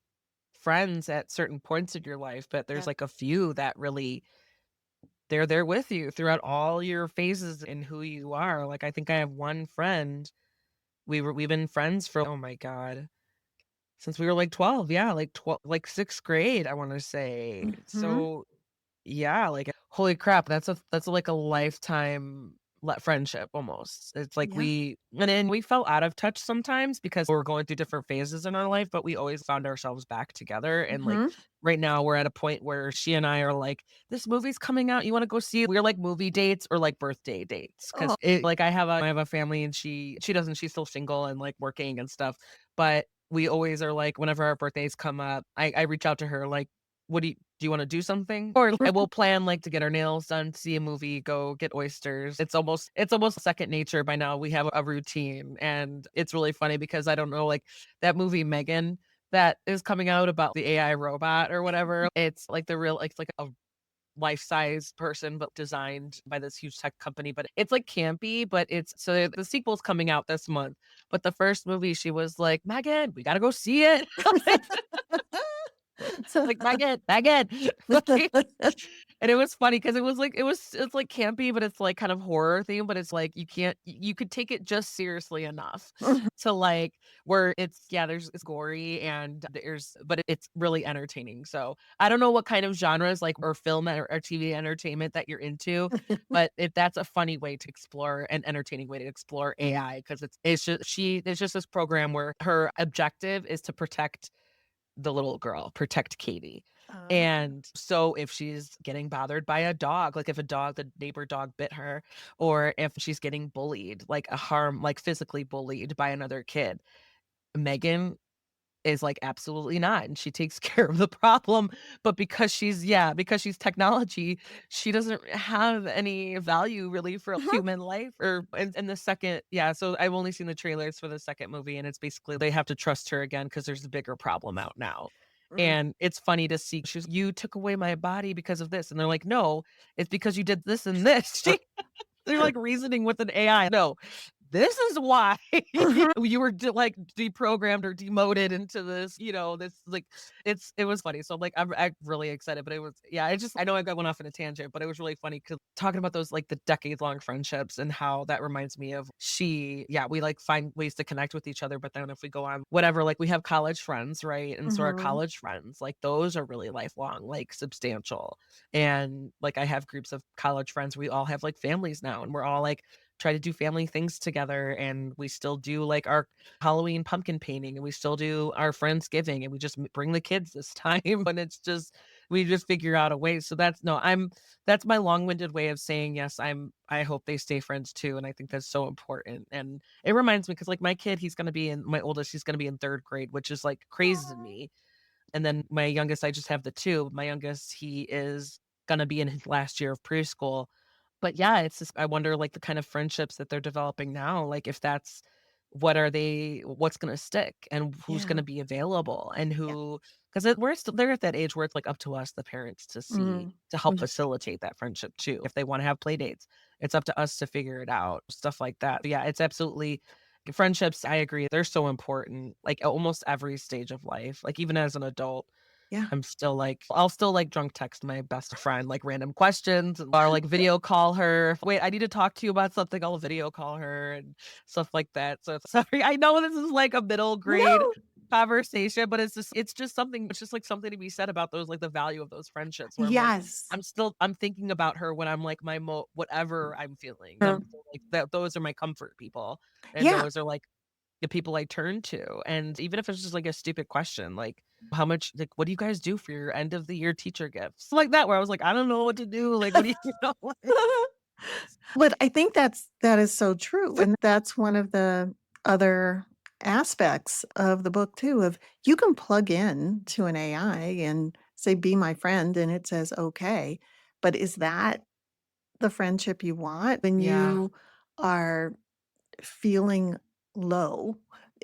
friends at certain points of your life, but there's Yep. like a few that really they're there with you throughout all your phases in who you are. Like I think I have one friend. We've been friends for oh my God. Since we were like 12, yeah, like 12 like 6th grade, I want to say. Mhm. So yeah, like, holy crap, that's like a lifetime friendship almost. It's like Yeah. we fell out of touch sometimes because we're going through different phases in our life, but we always found ourselves back together. And like Mhm. right now we're at a point where she and I are like, this movie's coming out. You want to go see it? We're like movie dates or like birthday dates. Oh, Cause like I have a family and she doesn't, she's still single and like working and stuff. But we always are like, whenever our birthdays come up, I reach out to her like, do you wanna do something? Or like, we'll plan, like, to get our nails done, see a movie, go get oysters. It's almost second nature by now. We have a routine, and it's really funny because I don't know, like, that movie Megan that is coming out about the AI robot or whatever, it's like it's like a life-size person, but designed by this huge tech company, but it's, like, campy, but it's so the sequel's coming out this month, but the first movie, she was like, "Megan, we gotta go see it." Like, "Megan, Megan." Like And it was funny because it's like campy, but it's like kind of horror theme, but it's like you can't you could take it just seriously enough Mhm. to like where it's yeah, there's it's gory and there's but it's really entertaining. So I don't know what kind of genres like or film or TV entertainment that you're into, but if that's a funny way to explore an entertaining way to explore AI because it's just this program where her objective is to protect the little girl, protect Katie. Oh. And so if she's getting bothered by a dog, like if the neighbor dog bit her, or if she's getting bullied, like physically bullied by another kid, Megan is like, "Absolutely not," and she takes care of the problem, but because she's technology, she doesn't have any value really for human life or in the second so I've only seen the trailers for the second movie, and it's basically they have to trust her again because there's a bigger problem out now, Mm. and it's funny to see "You took away my body because of this," and they're like, "No, it's because you did this and this." They're like reasoning with an AI. No, this is why Mhm. you were deprogrammed or demoted into this, this like it was funny. So I'm really excited, but it was I know I got went off in a tangent, but it was really funny because talking about those like the decades long friendships and how that reminds me of we like find ways to connect with each other, but then if we go on whatever, like we have college friends, right? And so our Mhm. college friends, like those are really lifelong, like substantial. And like I have groups of college friends, we all have like families now, and we're all like try to do family things together and we still do like our Halloween pumpkin painting and we still do our Friendsgiving and we just bring the kids this time and it's just we just figure out a way. So that's my long-winded way of saying yes, I hope they stay friends too. And I think that's so important. And it reminds me because like my kid, he's gonna be in my oldest, he's gonna be in third grade, which is like crazy to Aw. me. And then my youngest, I just have the two. My youngest, he is gonna be in his last year of preschool. But yeah, it's just I wonder like the kind of friendships that they're developing now, like if that's what's gonna stick and who's Yeah. gonna be available and Yeah. who because they're at that age where it's like up to us, the parents, Mhm. to help facilitate that friendship too. If they want to have play dates, it's up to us to figure it out, stuff like that. But yeah, it's absolutely friendships. I agree. They're so important, like at almost every stage of life, like even as an adult. Yeah. I'll still like drunk text my best friend like random questions or like video call her. Wait, I need to talk to you about something. I'll video call her and stuff like that. So sorry, I know this is like a middle grade No. conversation, but it's just something. It's just like something to be said about those like the value of those friendships. Where I'm like, Yes. I'm thinking about her when I'm like whatever I'm feeling. And Er, I'm still like that. Those are my comfort people, and yeah. those are like the people I turn to. And even if it's just like a stupid question, like how much like what do you guys do for your end of the year teacher gifts? Like that where I was like, I don't know what to do. Like what do you, you know like But I think that is so true, and that's one of the other aspects of the book too, of you can plug in to an AI and say, "Be my friend," and it says, "Okay." But is that the friendship you want when Yeah. you are feeling low?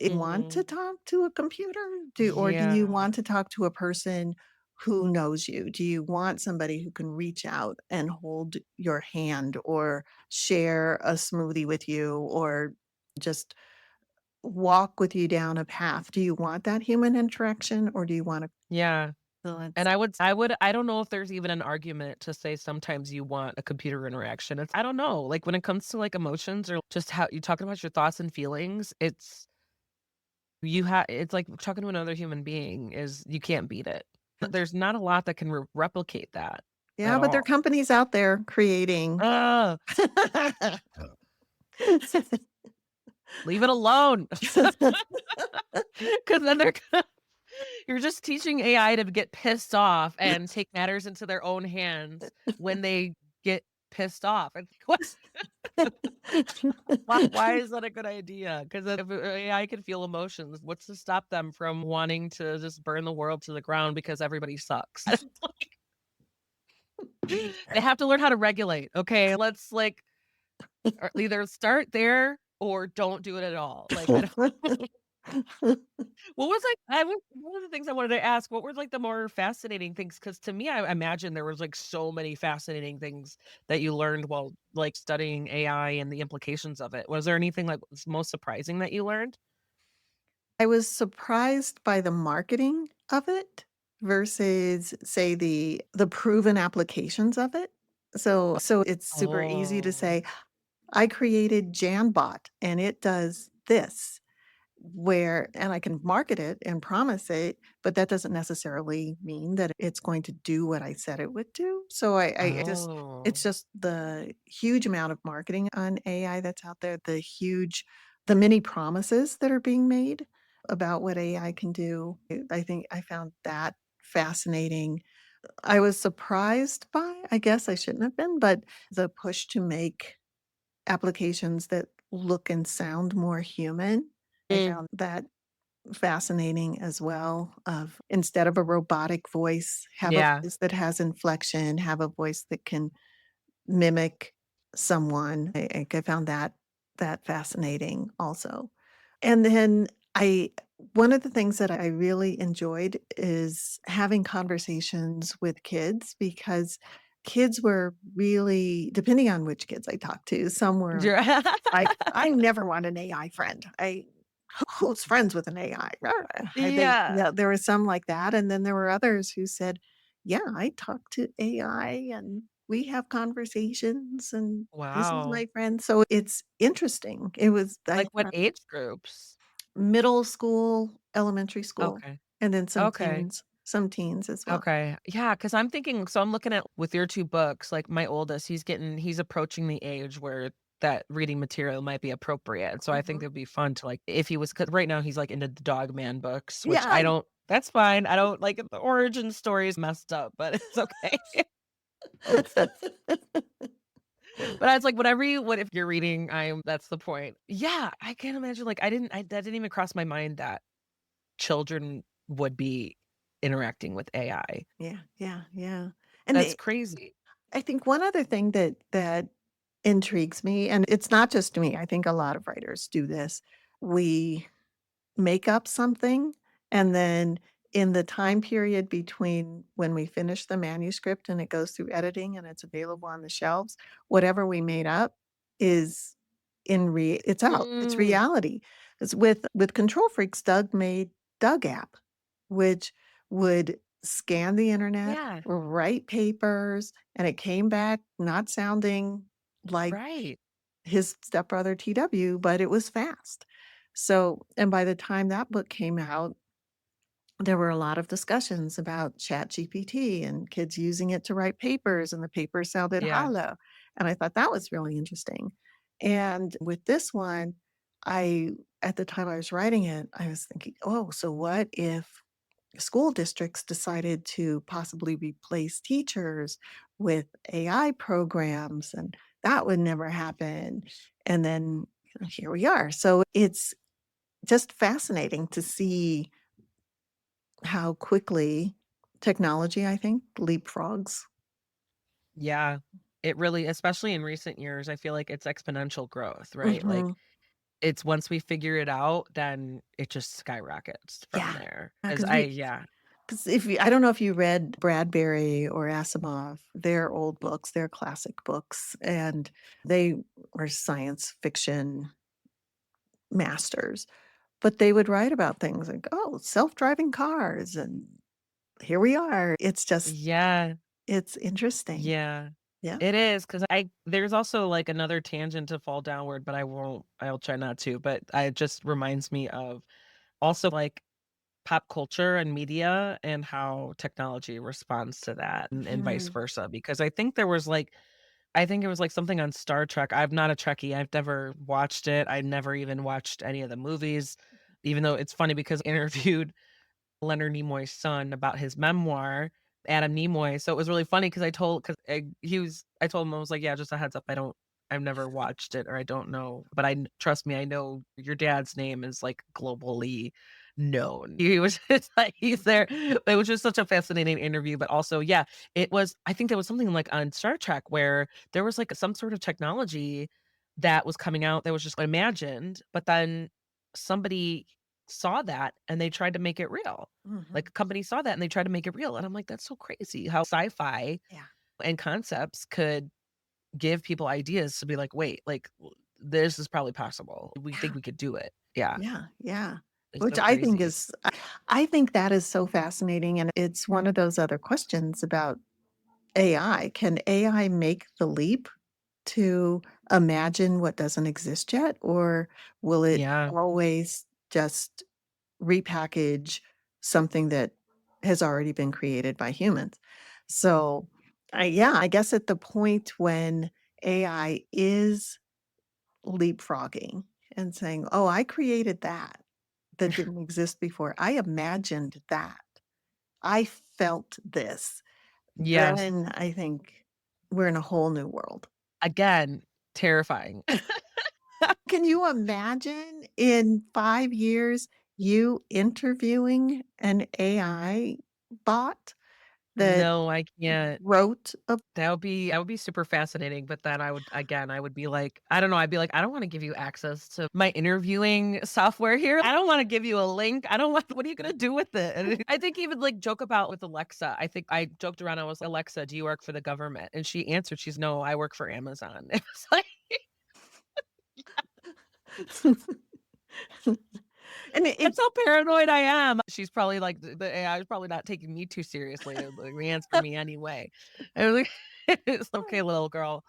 You want to Mhm. talk to a computer? Do you Yeah. want to talk to a person who knows you? Do you want somebody who can reach out and hold your hand or share a smoothie with you or just walk with you down a path? Do you want that human interaction or do you want to Yeah. influence? And I don't know if there's even an argument to say sometimes you want a computer interaction. I don't know. Like when it comes to like emotions or just how you talking about your thoughts and feelings, it's like talking to another human being is you can't beat it. There's not a lot that can replicate that Yeah, at but there are all. companies out there creating. Ah, leave it alone. Because then you're just teaching AI to get pissed off and take matters into their own hands when they get pissed off. And why is that a good idea? Because if AI can feel emotions, what's to stop them from wanting to just burn the world to the ground because everybody sucks? They have to learn how to regulate. Okay, let's like either start there or don't do it at all. Like I don't. What was like one of the things I wanted to ask, what were like the more fascinating things? Because to me, I imagine there was like so many fascinating things that you learned while like studying AI and the implications of it. Was there anything like was most surprising that you learned? I was surprised by the marketing of it. versus, say, the proven applications of it. So it's super easy to Oh. say, "I created Janbot, and it does this." Where and I can market it and promise it, but that doesn't necessarily mean that it's going to do what I said it would do. So I just Oh. it's just the huge amount of marketing on AI that's out there, the many promises that are being made about what AI can do. I think I found that fascinating. I was surprised by, I guess I shouldn't have been, but the push to make applications that look and sound more human. I Mm, found that fascinating as well, of instead of a robotic voice, have a yeah. voice that has inflection, have a voice that can mimic someone. I found that fascinating also. And then I one of the things that I really enjoyed is having conversations with kids because kids were really depending on which kids I talked to, some were You're- like, "I never want an AI friend. Who's friends with an AI?" yeah. Yeah, there were some like that, and then there were others who said, "Yeah, I talk to AI, and we have conversations, and this is Wow. my friend." So it's interesting. It was I Like what found age groups? middle school, elementary school, Okay. and then Okay. some teens as well. Okay. Yeah, because I'm thinking so I'm looking at with your 2 books, like, my oldest, he's approaching the age where that reading material might be appropriate, so I think Mhm. it'd be fun to, like if he was 'cause right now he's, like, into the Dog Man books, which Yeah. I don't that's fine, I don't like the origin story is messed up, but it's okay. But I was like, whatever you what if you're reading, I'm that's the point. Yeah, I can't imagine, like, that didn't even cross my mind that children would be interacting with AI. Yeah, yeah, yeah. And That's crazy. I think one other thing that intrigues me, and it's not just me, I think a lot of writers do this. We make up something, and then in the time period between when we finish the manuscript and it goes through editing and it's available on the shelves, whatever we made up is it's out. It's Mm, reality. It's with Control Freaks, Doug made Doug app, which would scan the internet, yeah, write papers, and it came back not sounding like right. his stepbrother TW, but it was fast. So, and by the time that book came out, there were a lot of discussions about ChatGPT and kids using it to write papers, and the papers sounded Yeah. hollow. And I thought that was really interesting. And with this one, I, at the time I was writing it, I was thinking, oh, so what if school districts decided to possibly replace teachers with AI programs, and that would never happen. And then here we are. So it's just fascinating to see how quickly technology, I think, leapfrogs. Yeah. It really especially in recent years, I feel like it's exponential growth, right? Like, Mhm. it's once we figure it out, then it just skyrockets from Yeah. there. As Because I we yeah. 'cause if you I don't know if you read Bradbury or Asimov, they're old books, they're classic books, and they were science fiction masters. But they would write about things like, "Oh, self-driving cars," and here we are. Yeah. It's interesting. Yeah. Yeah. It is because I there's also, like, another tangent to fall downward, but I'll try not to, but it just reminds me of also, like, pop culture and media and how technology responds to that and vice Mhm. versa, because I think it was, like, something on Star Trek. I'm not a Trekkie, I've never watched it, I never even watched any of the movies, even though it's funny because I interviewed Leonard Nimoy's son about his memoir, Adam Nimoy, so it was really funny 'cause I told him, I was like, "Yeah, just a heads up, I've never watched it or I don't know, but trust me, I know your dad's name is, like, globally known." He was just like he's there. It was just such a fascinating interview, but also, yeah, I think there was something, like, on Star Trek where there was, like, some sort of technology that was coming out that was just imagined, but then somebody saw that and they tried to make it real. Like, Mhm. a company saw that and they tried to make it real, and I'm like, "That's so crazy how sci-fi Yeah. and concepts could give people ideas to be like, "Wait, like, this is probably possible. We think Yeah. we could do it." Yeah, Yeah. Yeah. it's Which so I think crazy. is I think that is so fascinating, and it's one of those other questions about AI. Can AI make the leap to imagine what doesn't exist yet, or will it Yeah. always just repackage something that has already been created by humans? So, yeah, I guess at the point when AI is leapfrogging and saying, "Oh, I created that that didn't exist before. I imagined that. I felt this." Yes. Then I think we're in a whole new world. Again, terrifying. Can you imagine in 5 years you interviewing an AI bot that No, I can't. wrote a That would be super fascinating, but then I would be like, I don't know, I'd be like, "I don't wanna give you access to my interviewing software here. I don't wanna give you a link. I don't want what are you gonna do with it?" And I think even, like, joke about with Alexa. I think I joked around, I was, "Alexa, do you work for the government?" And she answered, she's, "No, I work for Amazon." It was like and that's how paranoid I am. She's probably like, the AI is probably not taking me too seriously, like, answer me anyway. I was like, "It's okay, little girl."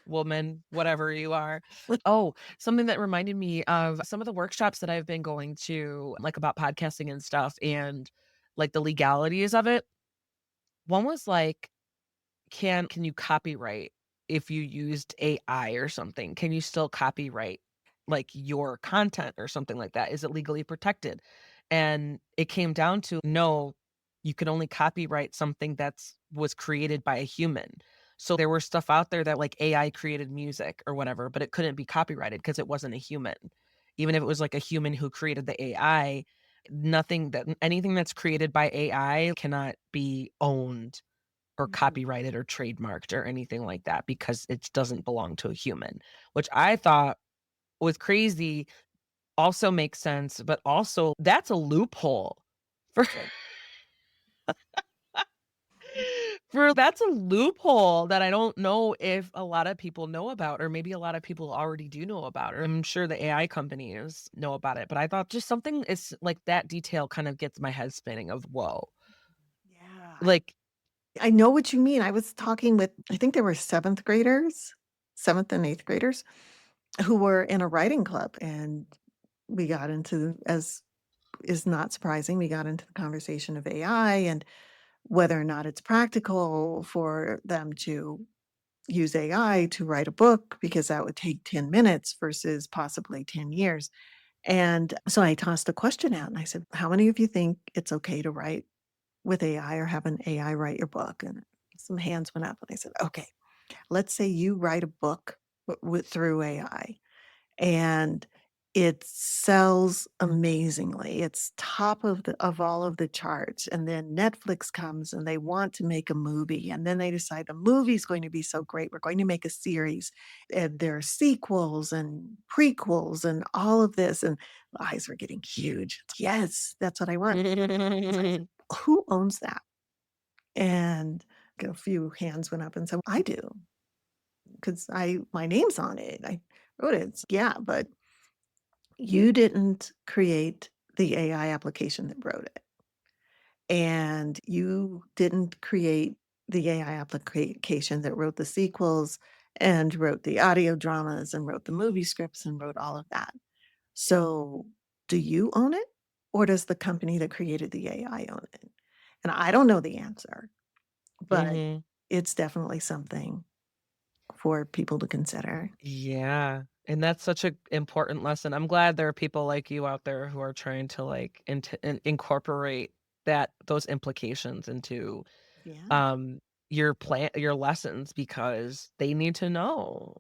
Woman, whatever you are. Oh, something that reminded me of some of the workshops that I've been going to, like about podcasting and stuff and like the legalities of it. One was like, can you copyright if you used AI or something? Can you still copyright like your content or something like that? Is it legally protected? And it came down to no, you can only copyright something that's was created by a human. So there were stuff out there that like AI created music or whatever, but it couldn't be copyrighted because it wasn't a human. Even if it was like a human who created the AI, nothing that anything that's created by AI cannot be owned or Mhm. copyrighted or trademarked or anything like that because it doesn't belong to a human, which I thought was crazy, also makes sense, but also that's a loophole for for that's a loophole that I don't know if a lot of people know about, or maybe a lot of people already do know about, or I'm sure the AI companies know about it, but I thought just something is like that detail kind of gets my head spinning of, "Whoa." Yeah, Like I know what you mean. I was talking with I think they were 7th graders, 7th and 8th graders who were in a writing club, and we got into, as is not surprising, we got into the conversation of AI and whether or not it's practical for them to use AI to write a book because that would take 10 minutes versus possibly 10 years. And so I tossed a question out and I said, "How many of you think it's okay to write with AI or have an AI write your book?" And some hands went up and I said, "Okay, let's say you write a book through AI and it sells amazingly. It's top of all of the charts, and then Netflix comes and they want to make a movie, and then they decide the movie's going to be so great, we're going to make a series, and there are sequels and prequels and all of this, and the eyes were getting huge. Yes, that's what I want. So I said, "Who owns that?" And a few hands went up and said, "I do, because I my name's on it. I wrote it." Yeah, but you didn't create the AI application that wrote it, and you didn't create the AI application that wrote the sequels and wrote the audio dramas and wrote the movie scripts and wrote all of that. So, do you own it, or does the company that created the AI own it? And I don't know the answer, but Mhm. it's definitely something for people to consider. Yeah, and that's such a important lesson. I'm glad there are people like you out there who are trying to, like, incorporate those implications into, Yeah. um, your lessons because they need to know.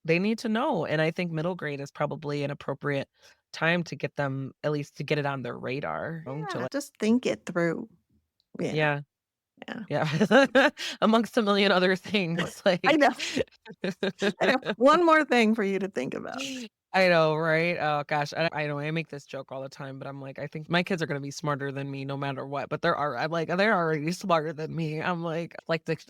They need to know, and I think middle grade is probably an appropriate time to get them at least to get it on their radar, to, Yeah, like just think it through. Yeah, yeah, yeah. yeah. Amongst a million other things, I like know. I know. One more thing for you to think about. I know, right? Oh gosh, I know I make this joke all the time, but I'm like, I think my kids are gonna be smarter than me no matter what. But I'm like, they're already smarter than me. I'm like,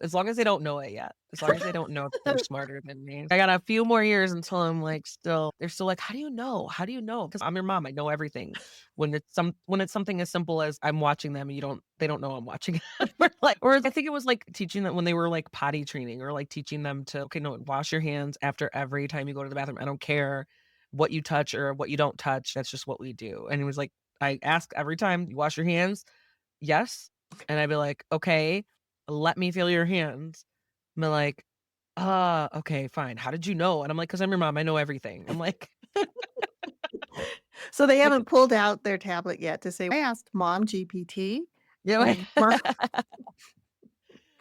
as long as they don't know it yet. As long as they don't know that they're smarter than me. I got a few more years until I'm like they're still like, "How do you know? How do you know?" Because I'm your mom, I know everything. When it's something as simple as I'm watching them and they don't know I'm watching it. Or I think it was like teaching them when they were like potty training or like teaching them to, okay, no, wash your hands after every time you go to the bathroom. I don't care what you touch or what you don't touch. That's just what we do. And it was like, I ask every time, "You wash your hands?" "Yes." And I'd be like, "Okay, let me feel your hands." And they're like, okay, fine. How did you know?" And I'm like, "'Cause I'm your mom. I know everything." I'm like So they like, haven't pulled out their tablet yet to say, "I asked Mom GPT," you know, and Mar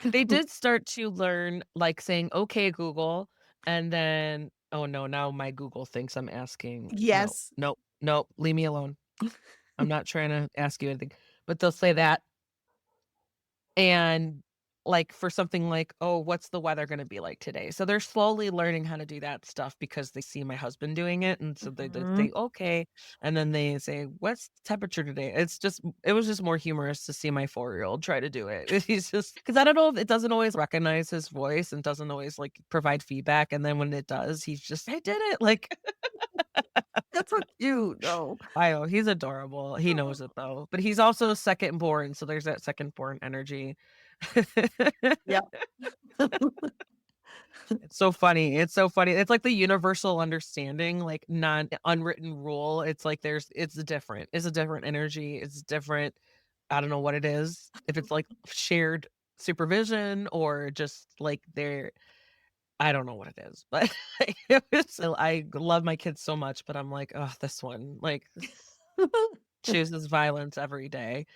they did start to learn, like, saying, "Okay, Google," and then, "Oh, no, now my Google thinks I'm asking." No, Yes. nope, nope, leave me alone. I'm not trying to ask you anything. But they'll say that. And, like, for something like, "Oh, what's the weather gonna be like today?" So they're slowly learning how to do that stuff because they see my husband doing it, and so they Mhm. say, "Okay," and then they say, "What's the temperature today?" It was just more humorous to see my four-year-old try to do it. He's just because I don't know, it doesn't always recognize his voice and doesn't always, like, provide feedback, and then when it does, he's just, "I did it," like, That's so cute, though. I know, he's adorable. He knows it, though, but he's also second born, so there's that second born energy. Yep. It's so funny. It's so funny. It's like the universal understanding, like non unwritten rule. It's like it's different. It's a different energy. It's different. I don't know what it is. If it's like shared supervision or just like I don't know what it is, but I love my kids so much, but I'm like, oh, this one like chooses violence every day.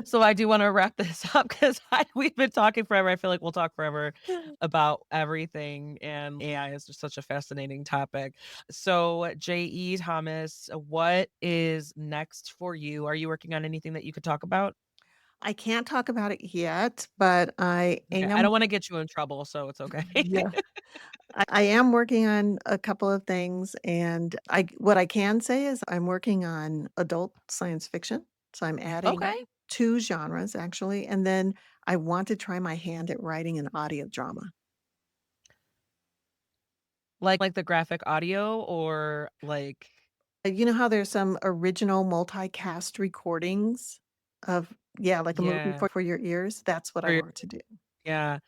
So I do wanna wrap this up because we've been talking forever. I feel like we'll talk forever about everything, and AI is just such a fascinating topic. So, J.E. Thomas, what is next for you? Are you working on anything that you could talk about? I can't talk about it yet, but I Okay, I am don't wanna get you in trouble, so it's okay. yeah. I am working on a couple of things, and I what I can say is I'm working on adult science fiction, so I'm adding Okay. 2 genres, actually, and then I want to try my hand at writing an audio drama. Like the graphic audio or like You know how there's some original multicast recordings of yeah, like a movie yeah, for your ears? That's what for I your want to do. yeah.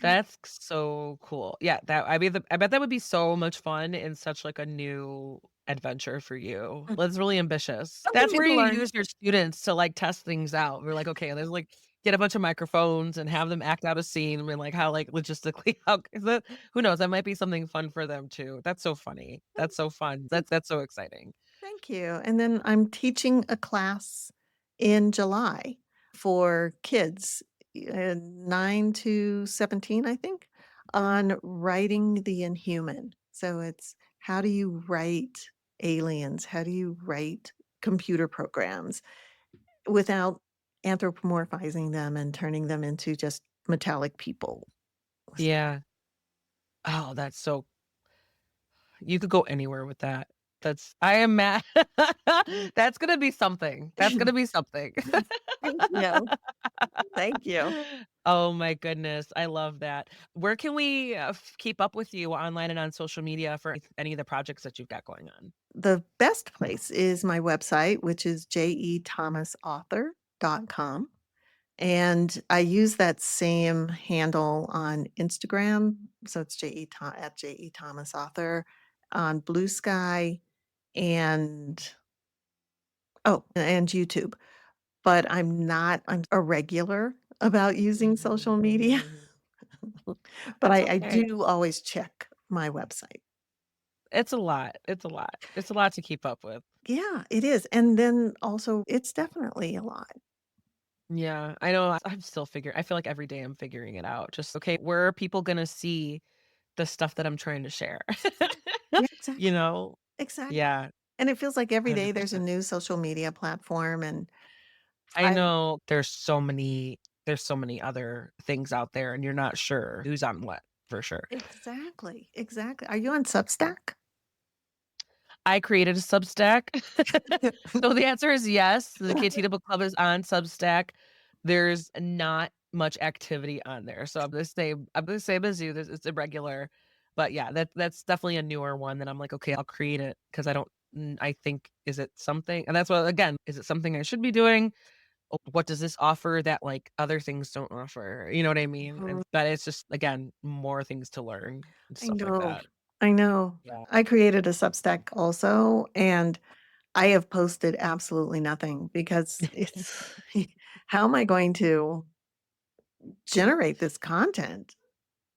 That's so cool. Yeah, that I bet that would be so much fun and such like a new adventure for you. Mm. That's really ambitious. Something That's new where to you learn. use your students to like test things out. We're like, okay, there's like get a bunch of microphones and have them act out a scene and like how like logistically how is that who knows? That might be something fun for them too. That's so funny. That's so fun. That's so exciting. Thank you. And then I'm teaching a class in July for kids, 9 to 17, I think, on writing the inhuman. So it's how do you write aliens? How do you write computer programs without anthropomorphizing them and turning them into just metallic people? Yeah. Oh, that's so you could go anywhere with that. That's I am mad. That's gonna be something. That's gonna be something. Thank you. Thank you. Oh my goodness, I love that. Where can we, keep up with you online and on social media for any of the projects that you've got going on? The best place is my website, which is jethomasauthor.com. And I use that same handle on Instagram. So it's at JE Thomas Author on Blue Sky and and YouTube. But I'm a regular about using social media. But That's I okay. do always check my website. It's a lot. It's a lot. It's a lot to keep up with. Yeah, it is. And then also it's definitely a lot. Yeah, I know. I'm still figuring. I feel like every day I'm figuring it out. Just, okay, where are people gonna see the stuff that I'm trying to share? Yeah, You exactly. know? Exactly. Yeah, And it feels like every day there's a 100%. new social media platform, and I I know there's so many other things out there, and you're not sure who's on what, for sure. exactly, exactly. Are you on Substack? I created a Substack. So the answer is yes, the Cantina Book Club is on Substack. There's not much activity on there. So I'm the same as you. It's irregular. But yeah, that's definitely a newer one that I'm like, okay, I'll create it because I think, is it something, and that's what, again, is it something I should be doing? What does this offer that like other things don't offer? You know what I mean? And Mhm. but it's just, again, more things to learn and I stuff like know. that. I know. Yeah. I created a Substack also, and I have posted absolutely nothing because it's how am I going to generate this content?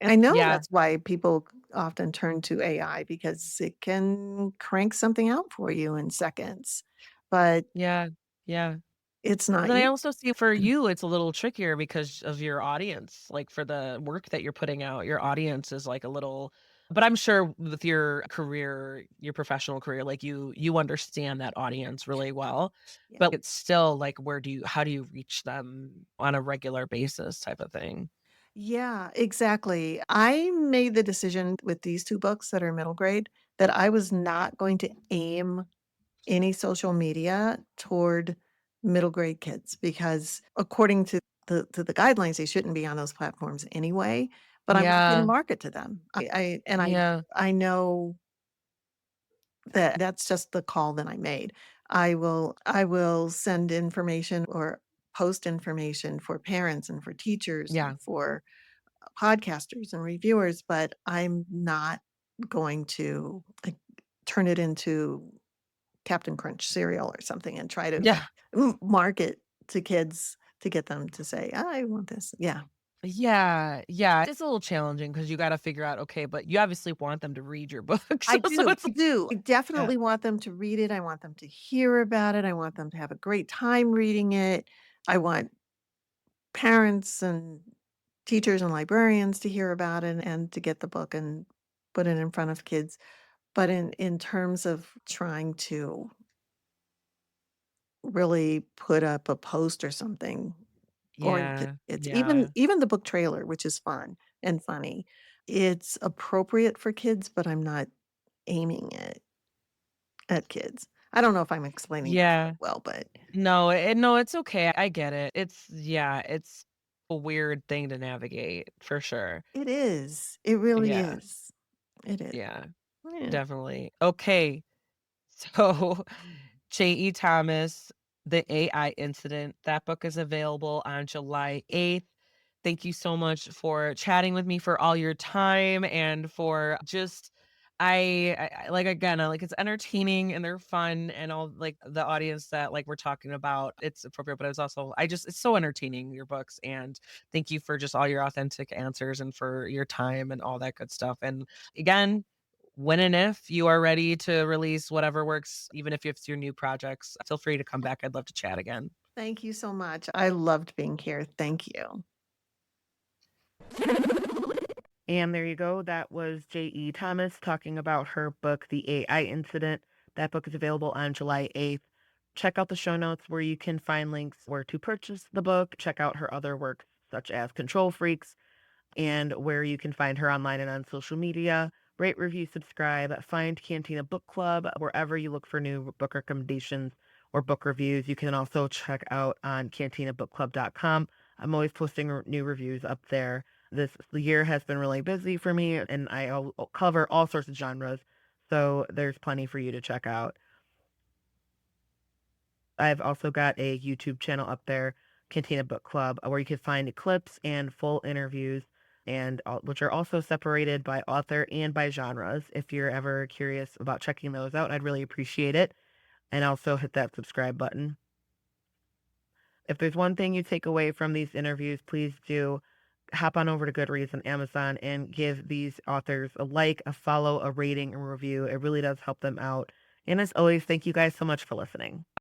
And I know Yeah. that's why people often turn to AI because it can crank something out for you in seconds, but Yeah. Yeah. it's But not then I you. also see for you, it's a little trickier because of your audience. Like for the work that you're putting out, your audience is like a little, but I'm sure with your career, your professional career, like you understand that audience really well. Yeah. But it's still like, how do you reach them on a regular basis type of thing? Yeah, exactly. I made the decision with these 2 books that are middle grade that I was not going to aim any social media toward middle grade kids because according to the guidelines, they shouldn't be on those platforms anyway, but I'm not gonna Yeah. market to them. Yeah. I know that that's just the call that I made. I will send information or post information for parents and for teachers Yeah. and for podcasters and reviewers, but I'm not going to, like, turn it into Captain Crunch cereal or something and try to Yeah. market to kids to get them to say, "I want this." Yeah. Yeah, yeah, it's a little challenging because you gotta figure out, okay, but you obviously want them to read your books, I so do, it's I do. I yeah, definitely want them to read it. I want them to hear about it. I want them to have a great time reading it. I want parents and teachers and librarians to hear about it and to get the book and put it in front of kids. But in terms of trying to really put up a post or something oriented, yeah, it's yeah, even the book trailer, which is fun and funny. It's appropriate for kids, but I'm not aiming it at kids. I don't know if I'm explaining that yeah. quite well, but No, it's okay, I get it. It's a weird thing to navigate for sure. it is. It really Yeah, is. It is. yeah, Yeah. definitely. Okay, so J.E. Thomas, The AI Incident, that book is available on July 8th. Thank you so much for chatting with me, for all your time, and for just I like, again, I like, it's entertaining and they're fun, and all like the audience that like we're talking about, it's appropriate, but it's also, it's so entertaining, your books, and thank you for just all your authentic answers and for your time and all that good stuff. And again, when and if you are ready to release whatever works, even if it's your new projects, feel free to come back. I'd love to chat again. Thank you so much. I loved being here. Thank you. And there you go. That was J.E. Thomas talking about her book, The AI Incident. That book is available on July 8th. Check out the show notes where you can find links where to purchase the book. Check out her other works, such as Control Freaks, and where you can find her online and on social media. Rate, review, subscribe. Find Cantina Book Club wherever you look for new book recommendations or book reviews. You can also check out on cantinabookclub.com. I'm always posting new reviews up there. This year has been really busy for me, and I cover all sorts of genres, so there's plenty for you to check out. I've also got a YouTube channel up there, Cantina Book Club, where you can find clips and full interviews, and which are also separated by author and by genres. If you're ever curious about checking those out, I'd really appreciate it. And also hit that subscribe button. If there's one thing you take away from these interviews, please do hop on over to Goodreads and Amazon and give these authors a like, a follow, a rating, and review. It really does help them out. And as always, thank you guys so much for listening.